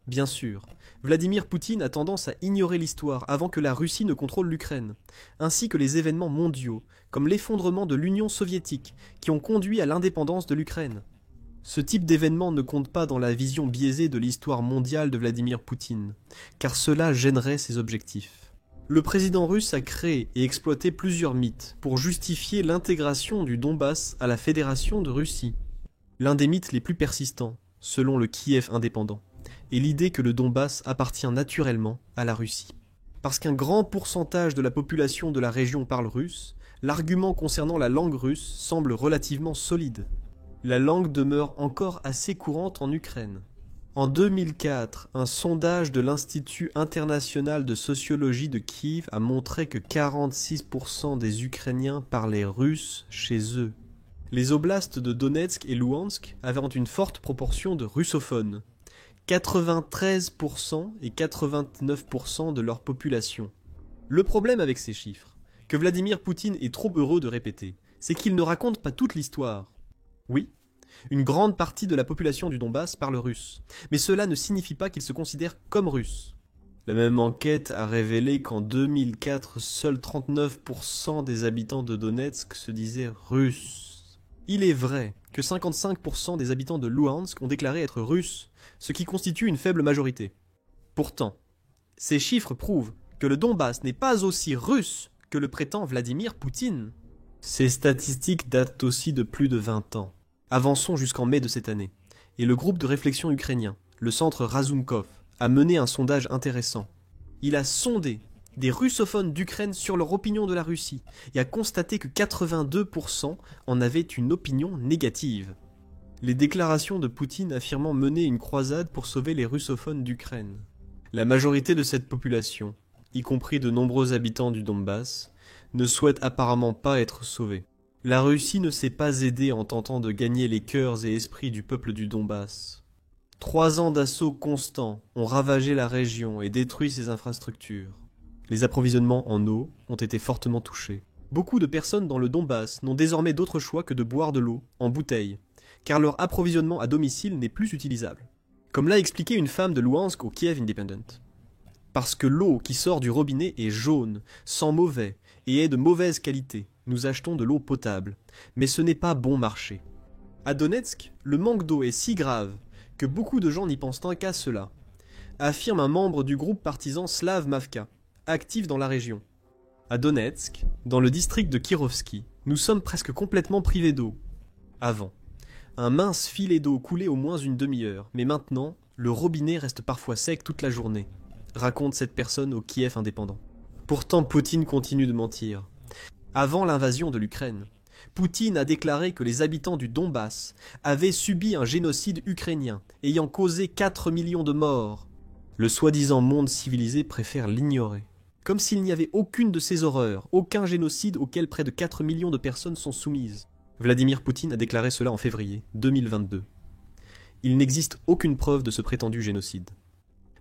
A: Bien sûr, Vladimir Poutine a tendance à ignorer l'histoire avant que la Russie ne contrôle l'Ukraine, ainsi que les événements mondiaux, comme l'effondrement de l'Union soviétique, qui ont conduit à l'indépendance de l'Ukraine. Ce type d'événement ne compte pas dans la vision biaisée de l'histoire mondiale de Vladimir Poutine, car cela gênerait ses objectifs. Le président russe a créé et exploité plusieurs mythes pour justifier l'intégration du Donbass à la Fédération de Russie. L'un des mythes les plus persistants, selon le Kiev indépendant, est l'idée que le Donbass appartient naturellement à la Russie. Parce qu'un grand pourcentage de la population de la région parle russe, l'argument concernant la langue russe semble relativement solide. La langue demeure encore assez courante en Ukraine. En 2004, un sondage de l'Institut international de sociologie de Kiev a montré que 46% des Ukrainiens parlaient russe chez eux. Les oblasts de Donetsk et Louhansk avaient une forte proportion de russophones. 93% et 89% de leur population. Le problème avec ces chiffres, que Vladimir Poutine est trop heureux de répéter, c'est qu'il ne raconte pas toute l'histoire. Oui, une grande partie de la population du Donbass parle russe, mais cela ne signifie pas qu'il se considère comme russe. La même enquête a révélé qu'en 2004, seuls 39% des habitants de Donetsk se disaient russes. Il est vrai que 55% des habitants de Louhansk ont déclaré être russes, ce qui constitue une faible majorité. Pourtant, ces chiffres prouvent que le Donbass n'est pas aussi russe que le prétend Vladimir Poutine. Ces statistiques datent aussi de plus de 20 ans. Avançons jusqu'en mai de cette année. Et le groupe de réflexion ukrainien, le centre Razumkov, a mené un sondage intéressant. Il a sondé des russophones d'Ukraine sur leur opinion de la Russie et a constaté que 82% en avaient une opinion négative. Les déclarations de Poutine affirmant mener une croisade pour sauver les russophones d'Ukraine. La majorité de cette population, y compris de nombreux habitants du Donbass, ne souhaite apparemment pas être sauvée. La Russie ne s'est pas aidée en tentant de gagner les cœurs et esprits du peuple du Donbass. 3 ans d'assauts constants ont ravagé la région et détruit ses infrastructures. Les approvisionnements en eau ont été fortement touchés. Beaucoup de personnes dans le Donbass n'ont désormais d'autre choix que de boire de l'eau, en bouteilles, car leur approvisionnement à domicile n'est plus utilisable. Comme l'a expliqué une femme de Louhansk au Kiev Independent. Parce que l'eau qui sort du robinet est jaune, sent mauvais et est de mauvaise qualité, nous achetons de l'eau potable, mais ce n'est pas bon marché. À Donetsk, le manque d'eau est si grave que beaucoup de gens n'y pensent qu'à cela, affirme un membre du groupe partisan Slav Mavka, actif dans la région. À Donetsk, dans le district de Kirovski, nous sommes presque complètement privés d'eau. Avant, un mince filet d'eau coulait au moins une demi-heure, mais maintenant, le robinet reste parfois sec toute la journée, raconte cette personne au Kiev indépendant. Pourtant, Poutine continue de mentir. Avant l'invasion de l'Ukraine, Poutine a déclaré que les habitants du Donbass avaient subi un génocide ukrainien, ayant causé 4 millions de morts. Le soi-disant monde civilisé préfère l'ignorer. Comme s'il n'y avait aucune de ces horreurs, aucun génocide auquel près de 4 millions de personnes sont soumises. Vladimir Poutine a déclaré cela en février 2022. Il n'existe aucune preuve de ce prétendu génocide.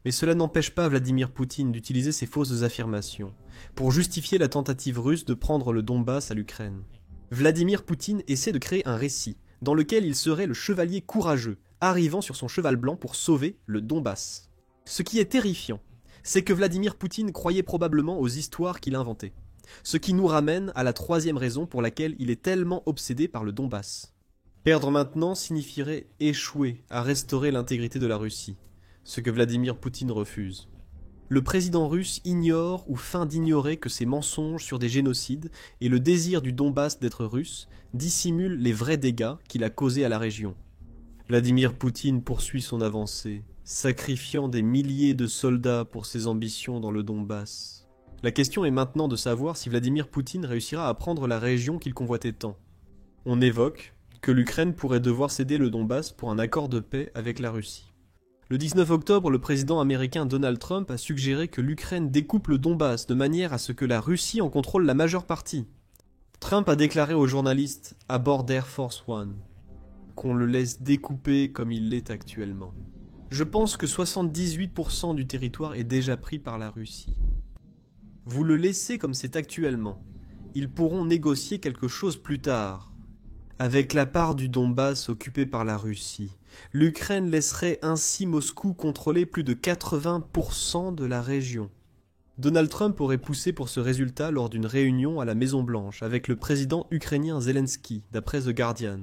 A: Mais cela n'empêche pas Vladimir Poutine d'utiliser ces fausses affirmations pour justifier la tentative russe de prendre le Donbass à l'Ukraine. Vladimir Poutine essaie de créer un récit dans lequel il serait le chevalier courageux, arrivant sur son cheval blanc pour sauver le Donbass. Ce qui est terrifiant, c'est que Vladimir Poutine croyait probablement aux histoires qu'il inventait. Ce qui nous ramène à la 3e raison pour laquelle il est tellement obsédé par le Donbass. Perdre maintenant signifierait échouer à restaurer l'intégrité de la Russie, ce que Vladimir Poutine refuse. Le président russe ignore ou feint d'ignorer que ses mensonges sur des génocides et le désir du Donbass d'être russe dissimulent les vrais dégâts qu'il a causés à la région. Vladimir Poutine poursuit son avancée, sacrifiant des milliers de soldats pour ses ambitions dans le Donbass. La question est maintenant de savoir si Vladimir Poutine réussira à prendre la région qu'il convoitait tant. On évoque que l'Ukraine pourrait devoir céder le Donbass pour un accord de paix avec la Russie. Le 19 octobre, le président américain Donald Trump a suggéré que l'Ukraine découpe le Donbass de manière à ce que la Russie en contrôle la majeure partie. Trump a déclaré aux journalistes à bord d'Air Force One qu'on le laisse découper comme il l'est actuellement. Je pense que 78% du territoire est déjà pris par la Russie. Vous le laissez comme c'est actuellement. Ils pourront négocier quelque chose plus tard. Avec la part du Donbass occupée par la Russie, l'Ukraine laisserait ainsi Moscou contrôler plus de 80% de la région. Donald Trump aurait poussé pour ce résultat lors d'une réunion à la Maison-Blanche avec le président ukrainien Zelensky, d'après The Guardian.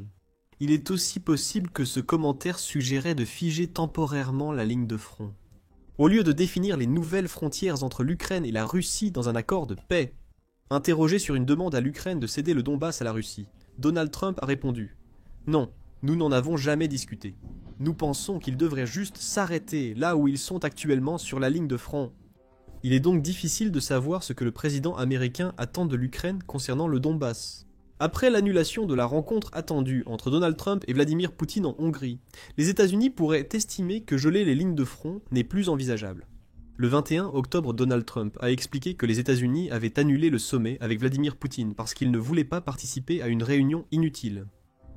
A: Il est aussi possible que ce commentaire suggérait de figer temporairement la ligne de front. Au lieu de définir les nouvelles frontières entre l'Ukraine et la Russie dans un accord de paix. Interrogé sur une demande à l'Ukraine de céder le Donbass à la Russie, Donald Trump a répondu « Non, nous n'en avons jamais discuté. Nous pensons qu'ils devraient juste s'arrêter là où ils sont actuellement sur la ligne de front. » Il est donc difficile de savoir ce que le président américain attend de l'Ukraine concernant le Donbass. Après l'annulation de la rencontre attendue entre Donald Trump et Vladimir Poutine en Hongrie, les États-Unis pourraient estimer que geler les lignes de front n'est plus envisageable. Le 21 octobre, Donald Trump a expliqué que les États-Unis avaient annulé le sommet avec Vladimir Poutine parce qu'ils ne voulaient pas participer à une réunion inutile.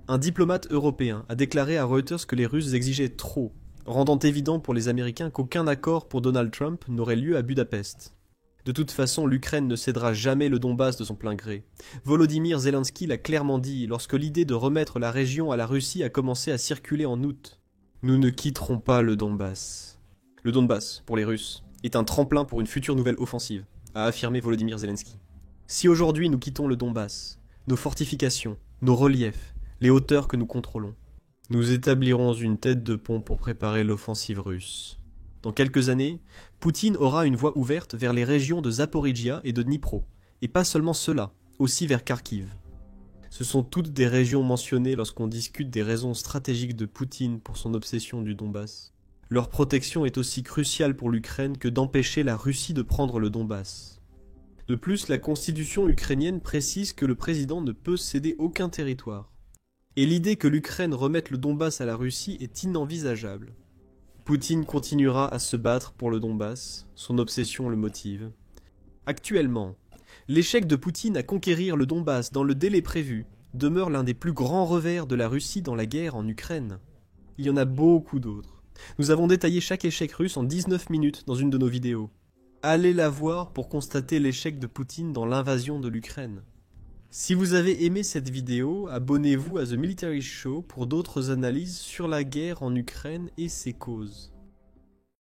A: Un diplomate européen a déclaré à Reuters que les Russes exigeaient trop, rendant évident pour les Américains qu'aucun accord pour Donald Trump n'aurait lieu à Budapest. De toute façon, l'Ukraine ne cédera jamais le Donbass de son plein gré. Volodymyr Zelensky l'a clairement dit lorsque l'idée de remettre la région à la Russie a commencé à circuler en août. Nous ne quitterons pas le Donbass. Le Donbass, pour les Russes, est un tremplin pour une future nouvelle offensive, a affirmé Volodymyr Zelensky. Si aujourd'hui nous quittons le Donbass, nos fortifications, nos reliefs, les hauteurs que nous contrôlons, nous établirons une tête de pont pour préparer l'offensive russe. Dans quelques années, Poutine aura une voie ouverte vers les régions de Zaporijia et de Dnipro, et pas seulement cela, aussi vers Kharkiv. Ce sont toutes des régions mentionnées lorsqu'on discute des raisons stratégiques de Poutine pour son obsession du Donbass. Leur protection est aussi cruciale pour l'Ukraine que d'empêcher la Russie de prendre le Donbass. De plus, la constitution ukrainienne précise que le président ne peut céder aucun territoire. Et l'idée que l'Ukraine remette le Donbass à la Russie est inenvisageable. Poutine continuera à se battre pour le Donbass, son obsession le motive. Actuellement, l'échec de Poutine à conquérir le Donbass dans le délai prévu demeure l'un des plus grands revers de la Russie dans la guerre en Ukraine. Il y en a beaucoup d'autres. Nous avons détaillé chaque échec russe en 19 minutes dans une de nos vidéos. Allez la voir pour constater l'échec de Poutine dans l'invasion de l'Ukraine. Si vous avez aimé cette vidéo, abonnez-vous à The Military Show pour d'autres analyses sur la guerre en Ukraine et ses causes.